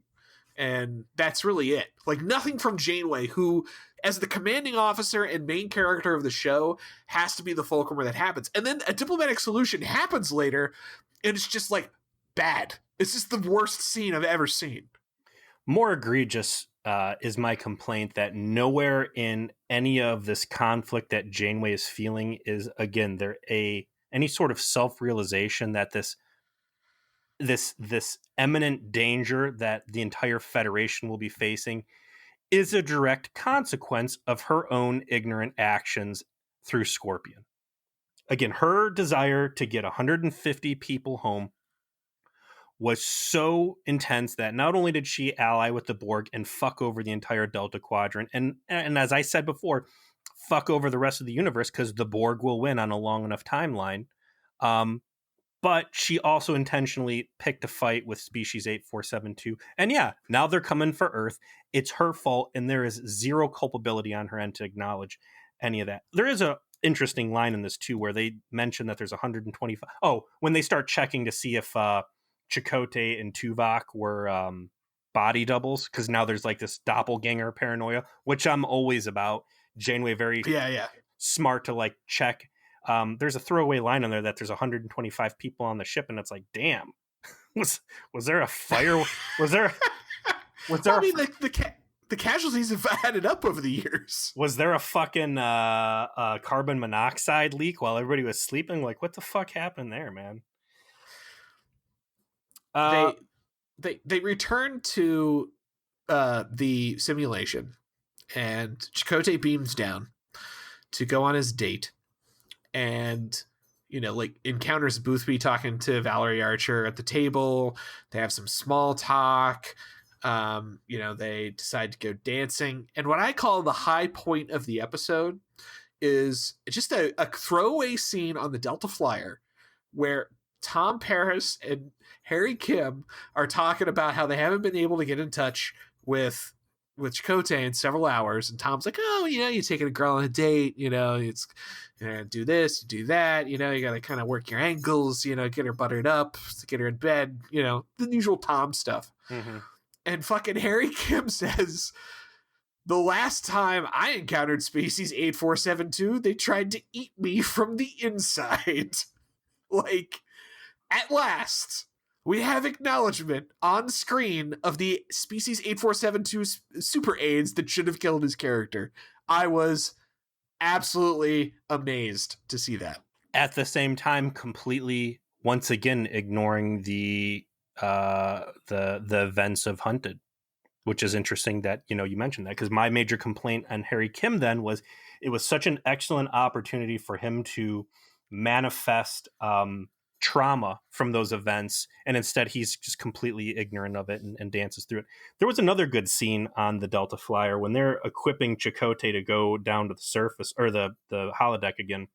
And that's really it. Like, nothing from Janeway, who, as the commanding officer and main character of the show, has to be the fulcrum where that happens. And then a diplomatic solution happens later, and it's just like bad. It's just the worst scene I've ever seen. More egregious is my complaint that nowhere in any of this conflict that Janeway is feeling is, again, any sort of self-realization that this imminent danger that the entire Federation will be facing is a direct consequence of her own ignorant actions through Scorpion. Again, her desire to get 150 people home was so intense that not only did she ally with the Borg and fuck over the entire Delta Quadrant, and as I said before, fuck over the rest of the universe because the Borg will win on a long enough timeline, but she also intentionally picked a fight with Species 8472. And yeah, now they're coming for Earth. It's her fault, and there is zero culpability on her end to acknowledge any of that. There is a interesting line in this, too, where they mention that there's 125... Oh, when they start checking to see if Chakotay and Tuvok were body doubles, because now there's like this doppelganger paranoia, which I'm always about. Janeway very smart to like check. There's a throwaway line on there that there's 125 people on the ship, and it's like, damn, was there a fire? Was there? I mean, the casualties have added up over the years. Was there a fucking carbon monoxide leak while everybody was sleeping? Like, what the fuck happened there, man? They return to the simulation, and Chakotay beams down to go on his date, and like encounters Boothby talking to Valerie Archer at the table. They have some small talk. They decide to go dancing, and what I call the high point of the episode is just a throwaway scene on the Delta Flyer where Tom Paris and Harry Kim are talking about how they haven't been able to get in touch with Chakotay in several hours, and Tom's like, oh, you're taking a girl on a date, it's do this, do that, you gotta kind of work your angles, get her buttered up, get her in bed, the usual Tom stuff. Mm-hmm. And fucking Harry Kim says, the last time I encountered species 8472, they tried to eat me from the inside. Like, at last, we have acknowledgement on screen of the species 8472 super AIDS that should have killed his character. I was absolutely amazed to see that. At the same time, completely, once again, ignoring the events of Hunted, which is interesting that, you mentioned that, because my major complaint on Harry Kim then was it was such an excellent opportunity for him to manifest trauma from those events, and instead he's just completely ignorant of it and dances through it. There was another good scene on the Delta Flyer when they're equipping Chakotay to go down to the surface, or the holodeck again.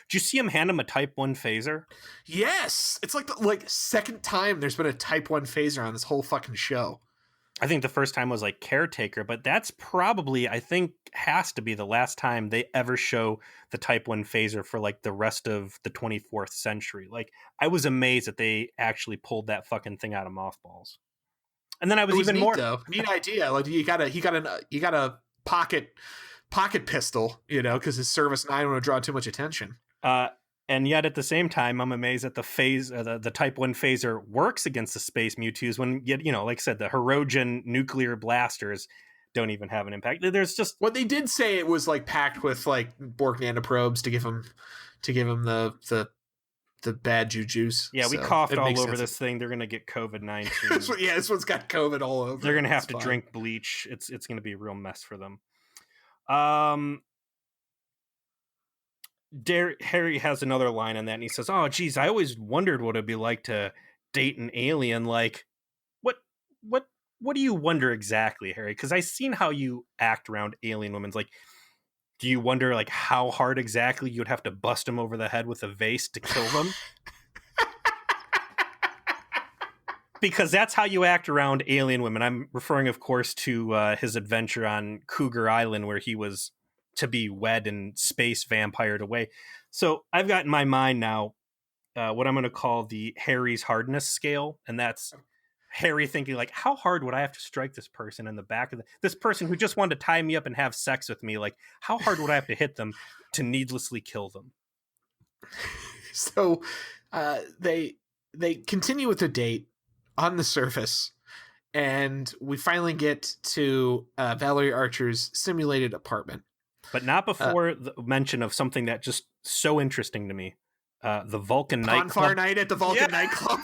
Did you see him hand him a Type 1 phaser? Yes! It's like the second time there's been a Type 1 phaser on this whole fucking show. I think the first time was like Caretaker, but that's probably, I think, has to be the last time they ever show the Type 1 phaser for like the rest of the 24th century. Like, I was amazed that they actually pulled that fucking thing out of mothballs. And then I was even neat, more though. Neat idea. Like, he got a pocket pistol, because his Service 9 would draw too much attention. And yet at the same time, I'm amazed that the Type 1 phaser works against the Space Mewtwo's when, like I said, the Hirogen nuclear blasters don't even have an impact. There's just... What they did say, it was like packed with like Borg nanoprobes to give him the bad jujus. Yeah, we coughed all over this thing. They're going to get COVID-19. Yeah, this one's got COVID all over. They're going to have to drink bleach. It's going to be a real mess for them. Harry has another line on that, and he says, "Oh, geez, I always wondered what it'd be like to date an alien. Like, what do you wonder exactly, Harry? Because I've seen how you act around alien women. Like, do you wonder like how hard exactly you'd have to bust them over the head with a vase to kill them?" Because that's how you act around alien women. I'm referring, of course, to his adventure on Cougar Island, where he was to be wed and space vampired away. So I've got in my mind now what I'm going to call the Harry's hardness scale. And that's Harry thinking like, how hard would I have to strike this person in the back of this person who just wanted to tie me up and have sex with me? Like, how hard would I have to hit them to needlessly kill them? So they continue with the date on the surface, and we finally get to Valerie Archer's simulated apartment. But not before the mention of something that just so interesting to me. The Vulcan nightclub. Bonfire night at the Vulcan nightclub.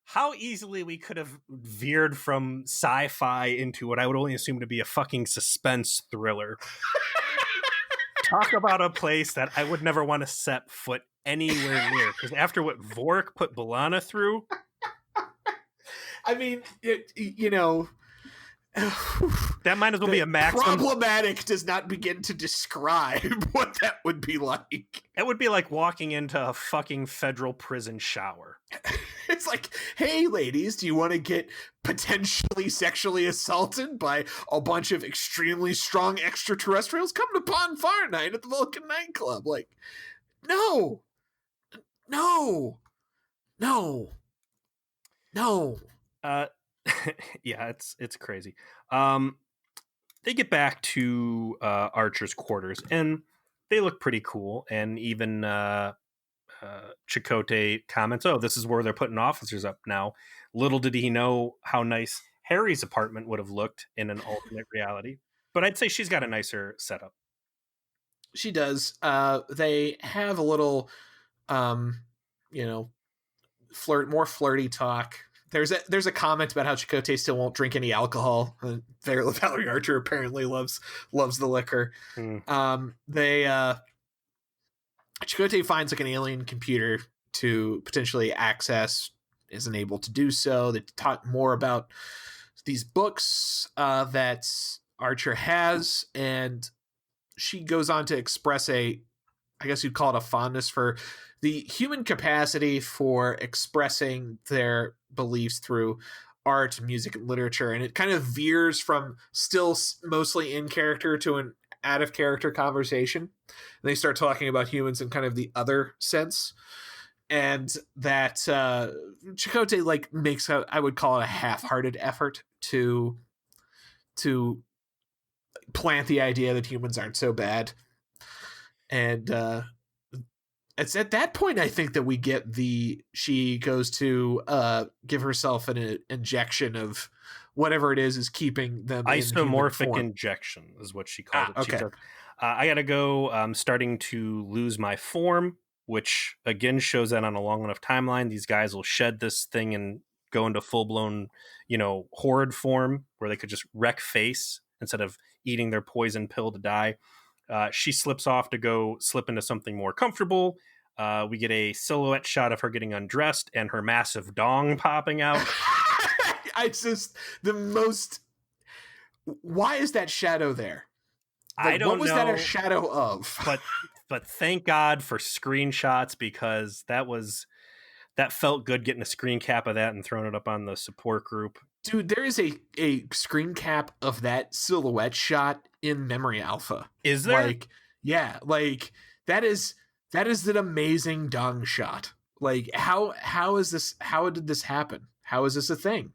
How easily we could have veered from sci-fi into what I would only assume to be a fucking suspense thriller. Talk about a place that I would never want to set foot anywhere near. Because after what Vork put B'Elanna through... I mean, that might as well be a maximum. Problematic does not begin to describe what that would be like. It would be like walking into a fucking federal prison shower. It's like, hey, ladies, do you want to get potentially sexually assaulted by a bunch of extremely strong extraterrestrials? Come to Bonfire Night at the Vulcan nightclub. Like, no. Yeah, it's crazy. They get back to Archer's quarters, and they look pretty cool. And even Chakotay comments, "Oh, this is where they're putting officers up now." Little did he know how nice Harry's apartment would have looked in an alternate reality. But I'd say she's got a nicer setup. She does. They have a little, more flirty talk. There's a comment about how Chakotay still won't drink any alcohol. Valerie Archer apparently loves the liquor. Chakotay finds like an alien computer to potentially access, isn't able to do so. They talk more about these books that Archer has, and she goes on to express I guess you'd call it a fondness for the human capacity for expressing their beliefs through art, music, and literature. And it kind of veers from still mostly in character to an out of character conversation. And they start talking about humans in kind of the other sense. and that Chakotay like makes I would call it a half-hearted effort to plant the idea that humans aren't so bad. And it's at that point I think that we get she goes to give herself an injection of whatever it is keeping them in human Isomorphic form. injection is what she called it. Okay. She said, I gotta go. I'm starting to lose my form, which again shows that on a long enough timeline, these guys will shed this thing and go into full-blown, horrid form where they could just wreck face instead of eating their poison pill to die. She slips off to go slip into something more comfortable. We get a silhouette shot of her getting undressed and her massive dong popping out. Why is that shadow there? Like, I don't know. What was that a shadow of? But thank God for screenshots, because that felt good, getting a screen cap of that and throwing it up on the support group. Dude, there is a screen cap of that silhouette shot in Memory Alpha. Is there? Like, yeah, like that is an amazing dong shot. Like, how did this happen? How is this a thing?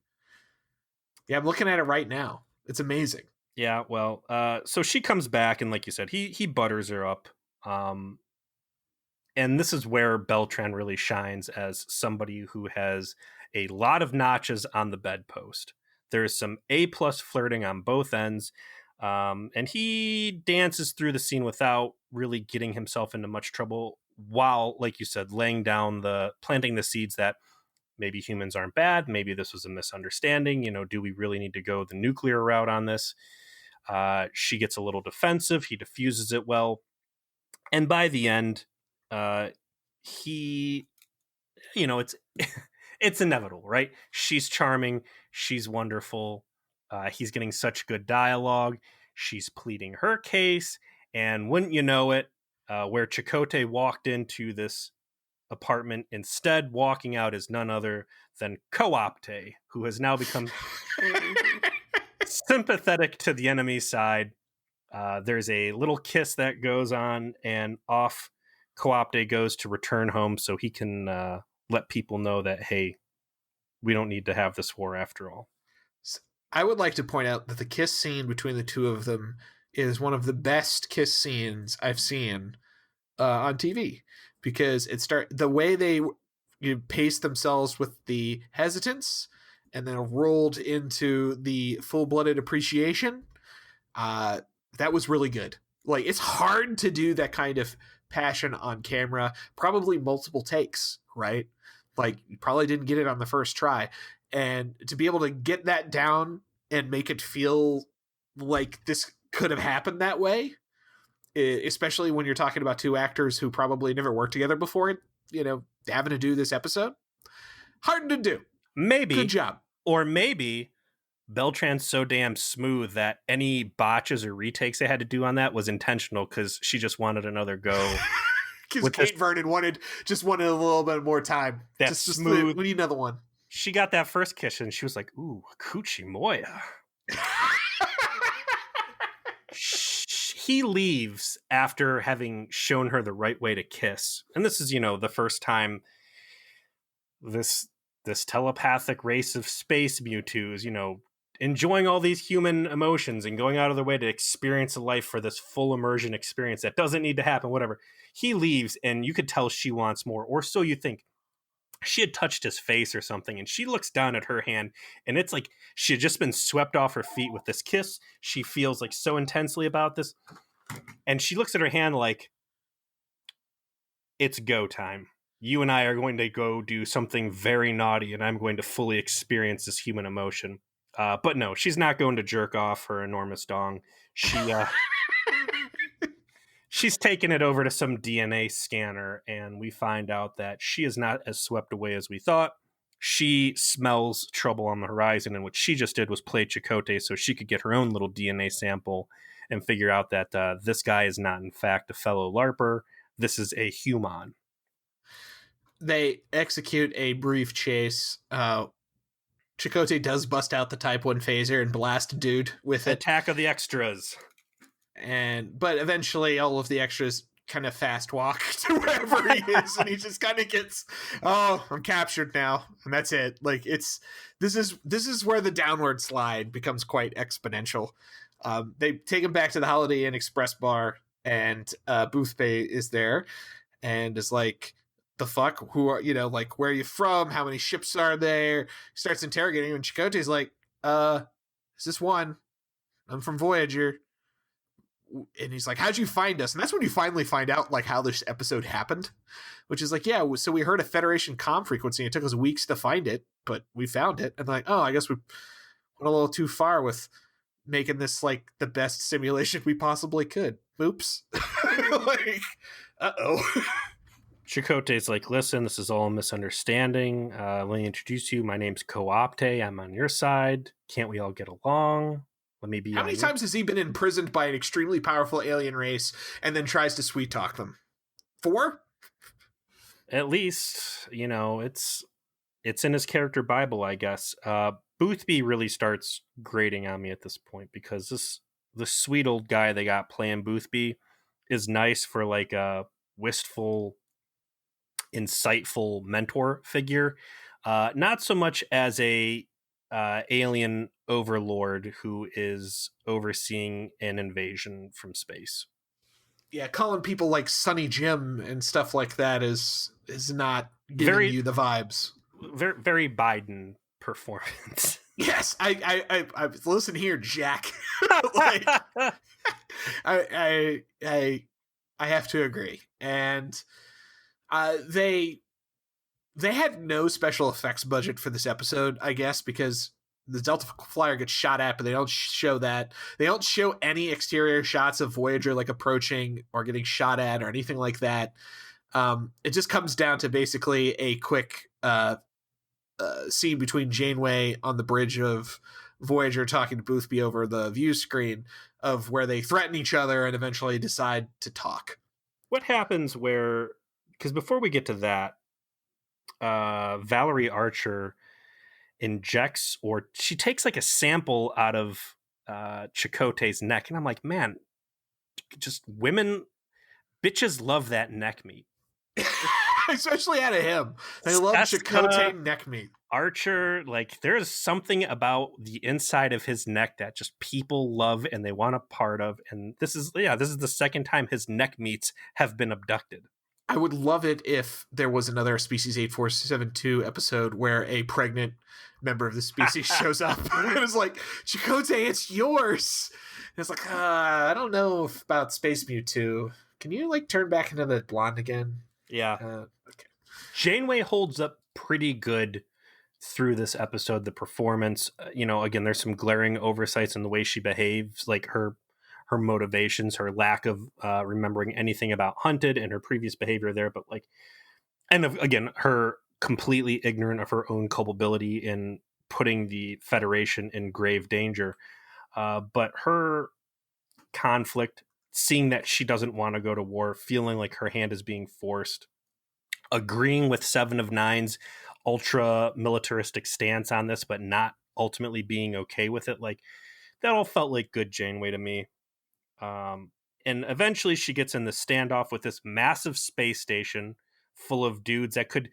Yeah, I'm looking at it right now. It's amazing. Yeah, well, so she comes back, and like you said, he butters her up. And this is where Beltran really shines as somebody who has a lot of notches on the bedpost. There's some A+ flirting on both ends, and he dances through the scene without really getting himself into much trouble, while, like you said, planting the seeds that maybe humans aren't bad, maybe this was a misunderstanding, do we really need to go the nuclear route on this? She gets a little defensive, he diffuses it well, and by the end, he, it's inevitable, right? She's charming, she's wonderful, he's getting such good dialogue, she's pleading her case, and wouldn't you know it, where Chakotay walked into this apartment, instead walking out is none other than Chakotay, who has now become sympathetic to the enemy side. There's a little kiss that goes on, and off Chakotay goes to return home so he can let people know that, hey, we don't need to have this war after all. I would like to point out that the kiss scene between the two of them is one of the best kiss scenes I've seen on TV, because the way they pace themselves with the hesitance and then rolled into the full-blooded appreciation, that was really good. Like, it's hard to do that kind of passion on camera, probably multiple takes, right? Like, you probably didn't get it on the first try, and to be able to get that down and make it feel like this could have happened that way, especially when you're talking about two actors who probably never worked together before, having to do this episode, hard to do. Maybe. Good job. Or maybe Beltran's so damn smooth that any botches or retakes they had to do on that was intentional, because she just wanted another go. Because Kate Vernon wanted a little bit more time. That just smooth. We need another one. She got that first kiss and she was like, ooh, Coochie Moya. He leaves after having shown her the right way to kiss. And this is, the first time this telepathic race of Space Mewtwo's, enjoying all these human emotions and going out of their way to experience a life for this full immersion experience that doesn't need to happen, whatever. He leaves, and you could tell she wants more, or so you think. She had touched his face or something, and she looks down at her hand, and it's like she had just been swept off her feet with this kiss. She feels like so intensely about this, and she looks at her hand like, it's go time. You and I are going to go do something very naughty, and I'm going to fully experience this human emotion. But no, she's not going to jerk off her enormous dong. She's taken it over to some DNA scanner, and we find out that she is not as swept away as we thought. She smells trouble on the horizon, and what she just did was play Chakotay so she could get her own little DNA sample and figure out that this guy is not, in fact, a fellow LARPer. This is a human. They execute a brief chase. Chakotay does bust out the Type 1 phaser and blast a dude with it. Attack of the extras. But eventually all of the extras kind of fast walk to wherever he is, and he just kind of gets, oh, I'm captured now, and that's it. Like this is where the downward slide becomes quite exponential. They take him back to the Holiday Inn Express bar, and Boothbay is there, and is like, the fuck, who are, like, where are you from, how many ships are there? He starts interrogating him, and Chakotay's like, is this one? I'm from Voyager. And he's like, how'd you find us? And that's when you finally find out, like, how this episode happened, which is like, yeah, so we heard a Federation comm frequency. It took us weeks to find it, but we found it. And like, oh, I guess we went a little too far with making this, like, the best simulation we possibly could. Oops. Like, uh-oh. Chakotay's like, listen, this is all a misunderstanding. Let me introduce you. My name's Coopte. I'm on your side. Can't we all get along? Let me be. How many times has he been imprisoned by an extremely powerful alien race and then tries to sweet talk them? 4? At least, it's in his character Bible, I guess. Boothby really starts grating on me at this point, because the sweet old guy they got playing Boothby is nice for, like, a wistful, insightful mentor figure, not so much as a alien overlord who is overseeing an invasion from space. Yeah, calling people like Sonny Jim and stuff like that is not giving you the vibes. Very, very Biden performance. Yes, I listen here, Jack. Like, I have to agree. And they had no special effects budget for this episode, I guess, because the Delta Flyer gets shot at, but they don't show that. They don't show any exterior shots of Voyager, like, approaching or getting shot at or anything like that. It just comes down to basically a quick scene between Janeway on the bridge of Voyager talking to Boothby over the view screen, of where they threaten each other and eventually decide to talk. What happens where, because before we get to that, Valerie Archer injects, or she takes, like, a sample out of Chakotay's neck, and I'm like, man, just bitches love that neck meat. Especially out of him. They love Chakotay neck meat. Archer, like, there's something about the inside of his neck that just people love and they want a part of, and this is the second time his neck meats have been abducted. I would love it if there was another Species 8472 episode where a pregnant member of the species shows up and is like, Chakotay, it's yours. And it's like, I don't know about Space Mewtwo. Can you, like, turn back into the blonde again? Yeah. Okay. Janeway holds up pretty good through this episode. The performance, again, there's some glaring oversights in the way she behaves, like her motivations, her lack of remembering anything about Hunted and her previous behavior there, but, like, and again, her completely ignorant of her own culpability in putting the Federation in grave danger. But her conflict, seeing that she doesn't want to go to war, feeling like her hand is being forced, agreeing with Seven of Nine's ultra militaristic stance on this, but not ultimately being okay with it, like, that all felt like good Janeway to me. And eventually she gets in the standoff with this massive space station full of dudes that could,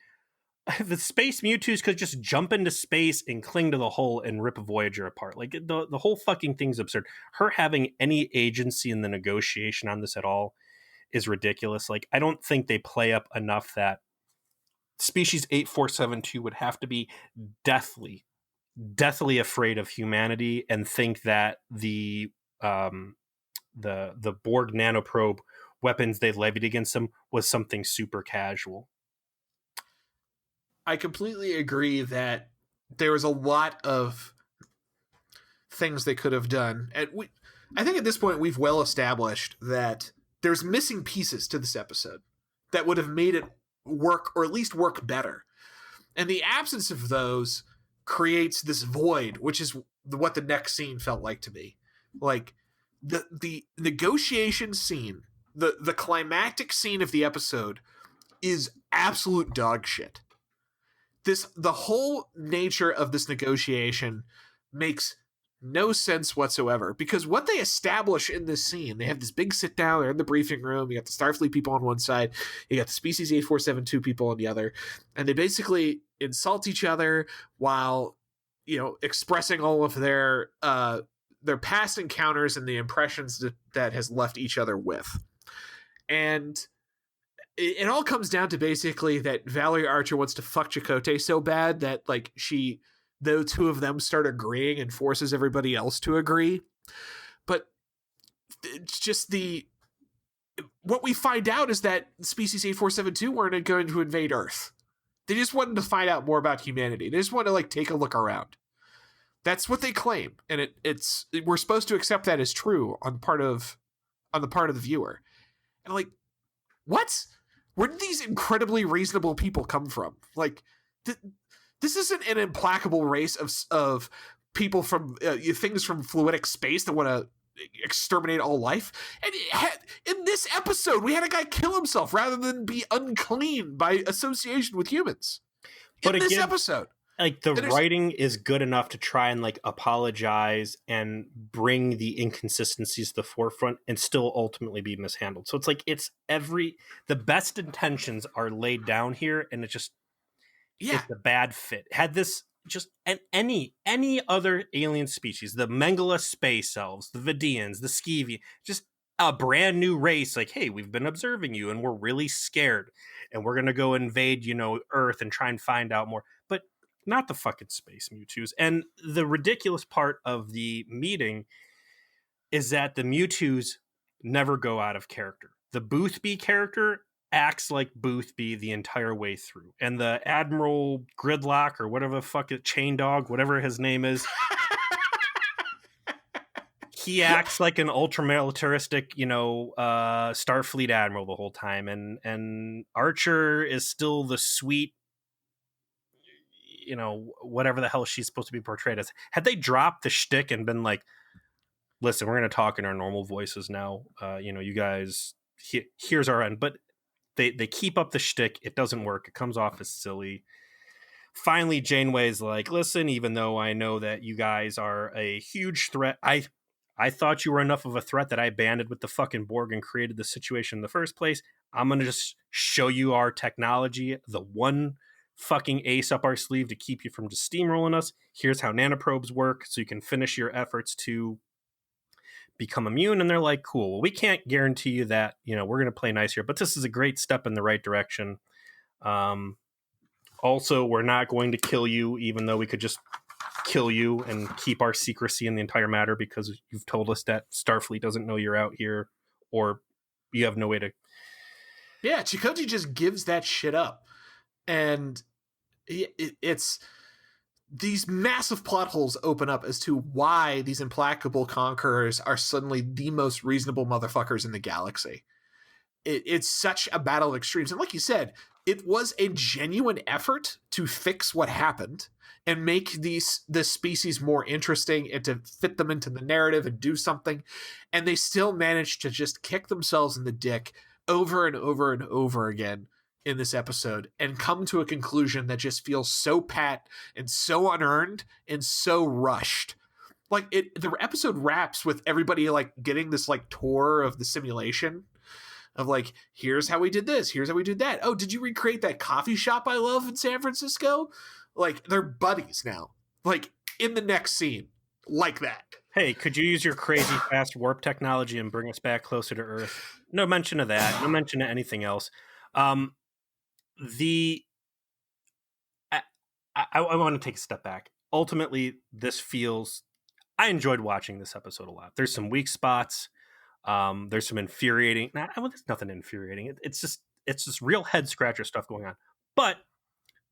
the Space Mewtwo's could just jump into space and cling to the hull and rip a Voyager apart. Like, the whole fucking thing's absurd. Her having any agency in the negotiation on this at all is ridiculous. Like, I don't think they play up enough that Species 8472 would have to be deathly afraid of humanity and think that the Borg nanoprobe weapons they levied against them was something super casual. I completely agree that there was a lot of things they could have done. And I think at this point we've well established that there's missing pieces to this episode that would have made it work, or at least work better. And the absence of those creates this void, which is what the next scene felt like to me. Like, the negotiation scene, the climactic scene of the episode is absolute dog shit. The whole nature of this negotiation makes no sense whatsoever, because what they establish in this scene, they have this big sit down, they're in the briefing room, you got the Starfleet people on one side, you got the Species 8472 people on the other, and they basically insult each other while, expressing all of their past encounters and the impressions that has left each other with. And it all comes down to basically that Valerie Archer wants to fuck Chakotay so bad that the two of them start agreeing and forces everybody else to agree. But it's just what we find out is that Species 8472 weren't going to invade Earth. They just wanted to find out more about humanity. They just want to take a look around. That's what they claim, and we're supposed to accept that as true on the part of the viewer. And what? Where did these incredibly reasonable people come from? This isn't an implacable race of people from things from fluidic space that want to exterminate all life. And in this episode, we had a guy kill himself rather than be unclean by association with humans. But in this episode, the writing is good enough to try and apologize and bring the inconsistencies to the forefront and still ultimately be mishandled. So it's the best intentions are laid down here, and it's a bad fit. Had this just any other alien species, the Mengele space elves, the Vidians, the Skeevy, just a brand new race, hey, we've been observing you and we're really scared and we're gonna go invade Earth and try and find out more, but not the fucking Space Mewtwo's. And the ridiculous part of the meeting is that the Mewtwo's never go out of character. The Boothby character acts like Boothby the entire way through, and the Admiral Gridlock or whatever the fuck Chain Dog, whatever his name is, he acts like an ultra-militaristic, Starfleet admiral the whole time, and Archer is still the sweet, whatever the hell she's supposed to be portrayed as. Had they dropped the shtick and been listen, we're going to talk in our normal voices now, you guys, here's our end, but they keep up the shtick, it doesn't work, it comes off as silly. Finally, Janeway's listen, even though I know that you guys are a huge threat, I thought you were enough of a threat that I banded with the fucking Borg and created the situation in the first place. I'm going to just show you our technology, the one fucking ace up our sleeve to keep you from just steamrolling us. Here's how nanoprobes work so you can finish your efforts to become immune. And they're like, cool, well, we can't guarantee you that, we're going to play nice here, but this is a great step in the right direction. Also, we're not going to kill you, even though we could just kill you and keep our secrecy in the entire matter because you've told us that Starfleet doesn't know you're out here, or you have no way to. Yeah, Chakotay just gives that shit up. And it's these massive plot holes open up as to why these implacable conquerors are suddenly the most reasonable motherfuckers in the galaxy. It's such a battle of extremes. And like you said, it was a genuine effort to fix what happened and make this species more interesting and to fit them into the narrative and do something. And they still managed to just kick themselves in the dick over and over and over again in this episode and come to a conclusion that just feels so pat and so unearned and so rushed. The episode wraps with everybody getting this tour of the simulation of here's how we did this, here's how we did that. Oh, did you recreate that coffee shop I love in San Francisco? They're buddies now. In the next scene, that. Hey, could you use your crazy fast warp technology and bring us back closer to Earth? No mention of that. No mention of anything else. I want to take a step back. Ultimately, I enjoyed watching this episode a lot. There's some weak spots. There's some infuriating. There's nothing infuriating. It's just real head scratcher stuff going on. But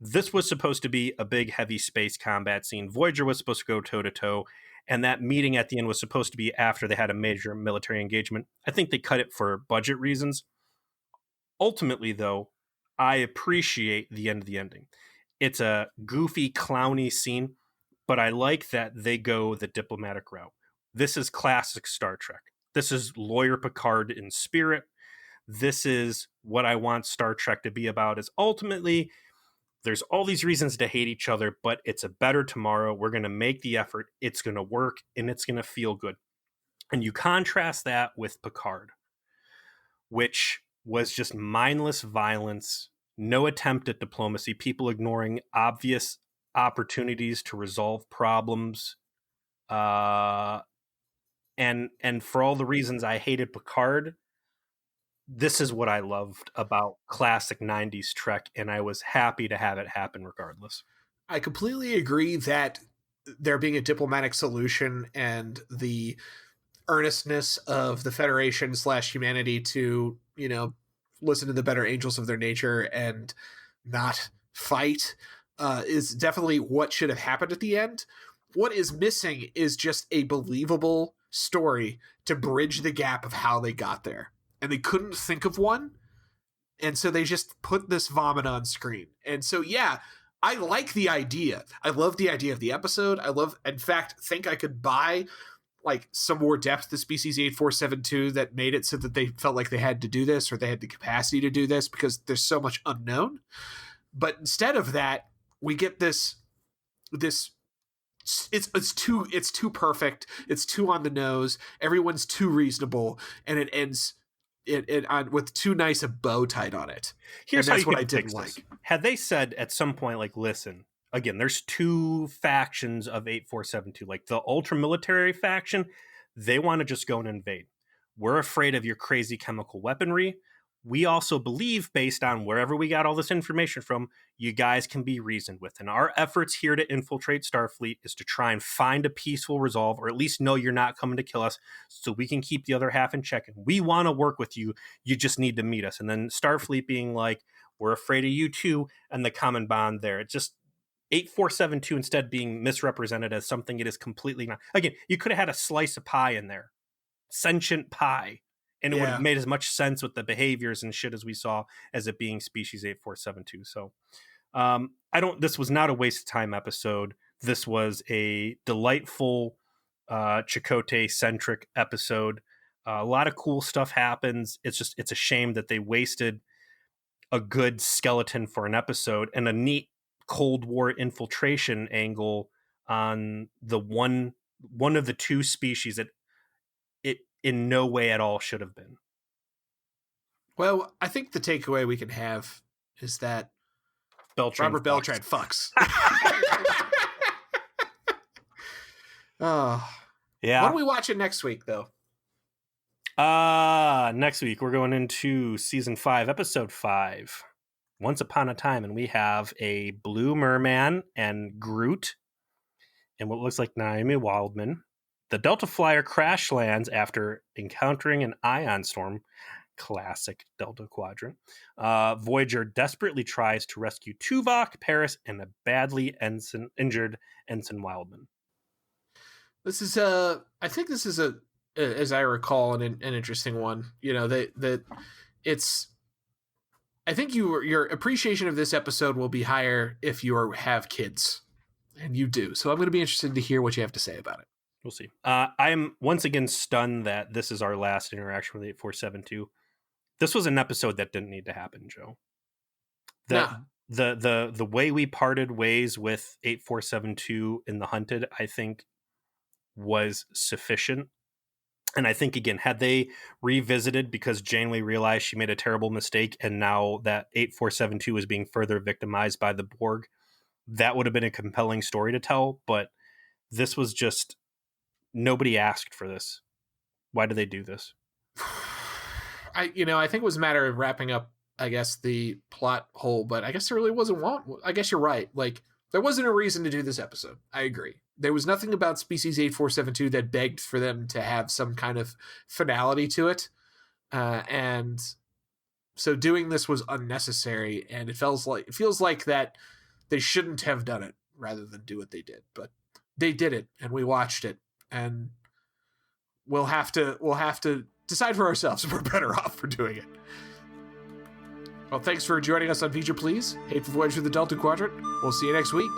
this was supposed to be a big, heavy space combat scene. Voyager was supposed to go toe to toe, and that meeting at the end was supposed to be after they had a major military engagement. I think they cut it for budget reasons. Ultimately, though, I appreciate the end of the ending. It's a goofy, clowny scene, but I like that they go the diplomatic route. This is classic Star Trek. This is Lawyer Picard in spirit. This is what I want Star Trek to be about, is ultimately There's all these reasons to hate each other, but it's a better tomorrow. We're going to make the effort. It's going to work, and it's going to feel good. And you contrast that with Picard, which was just mindless violence, no attempt at diplomacy, people ignoring obvious opportunities to resolve problems. And for all the reasons I hated Picard, this is what I loved about classic 90s Trek, and I was happy to have it happen regardless. I completely agree that there being a diplomatic solution and the earnestness of the Federation / humanity to, listen to the better angels of their nature and not fight is definitely what should have happened at the end. What is missing is just a believable story to bridge the gap of how they got there. And they couldn't think of one. And so they just put this vomit on screen. And so, yeah, I like the idea. I love the idea of the episode. In fact, think I could buy like some more depth to Species 8472 that made it so that they felt like they had to do this or they had the capacity to do this because there's so much unknown. But instead of that, we get this it's too perfect. It's too on the nose. Everyone's too reasonable, and it ends with too nice a bow tied on it. Here's how what I didn't like. Had they said at some point, like, listen, again, there's two factions of 8472. Like the ultra military faction, they want to just go and invade. We're afraid of your crazy chemical weaponry. We also believe, based on wherever we got all this information from, you guys can be reasoned with. And our efforts here to infiltrate Starfleet is to try and find a peaceful resolve, or at least know you're not coming to kill us, so we can keep the other half in check. And we want to work with you. You just need to meet us. And then Starfleet being like, we're afraid of you too, and the common bond there. It just 8472 instead being misrepresented as something it is completely not. Again, you could have had a slice of pie in there. Sentient pie. And it would have made as much sense with the behaviors and shit as we saw as it being Species 8472. So this was not a waste of time episode. This was a delightful Chakotay centric episode. A lot of cool stuff happens. It's a shame that they wasted a good skeleton for an episode and a neat Cold War infiltration angle on the one of the two species that it in no way at all should have been. Well, I think the takeaway we can have is that Robert Beltran fucks. Oh. Yeah. What are we watching next week, though? Next week we're going into season 5, episode 5. Once Upon a Time, and we have a Blue Merman and Groot and what looks like Naomi Wildman. The Delta Flyer crash lands after encountering an ion storm. Classic Delta Quadrant. Voyager desperately tries to rescue Tuvok, Paris, and a badly injured Ensign Wildman. This is I think this is as I recall, an interesting one. I think your appreciation of this episode will be higher if you have kids, and you do. So I'm going to be interested to hear what you have to say about it. We'll see. I'm once again stunned that this is our last interaction with 8472. This was an episode that didn't need to happen, Joe. The way we parted ways with 8472 in The Hunted, I think, was sufficient. And I think, again, had they revisited because Janeway realized she made a terrible mistake and now that 8472 is being further victimized by the Borg, that would have been a compelling story to tell. But this was just... Nobody asked for this. Why do they do this? I think it was a matter of wrapping up, I guess, the plot hole, but I guess there really wasn't one. I guess you're right. Like, there wasn't a reason to do this episode. I agree. There was nothing about Species 8472 that begged for them to have some kind of finality to it. And so doing this was unnecessary, and it feels like that they shouldn't have done it rather than do what they did. But they did it, and we watched it. And we'll have to decide for ourselves if we're better off for doing it. Well, thanks for joining us on Feature Please. Hateful Voyage through the Delta Quadrant. We'll see you next week.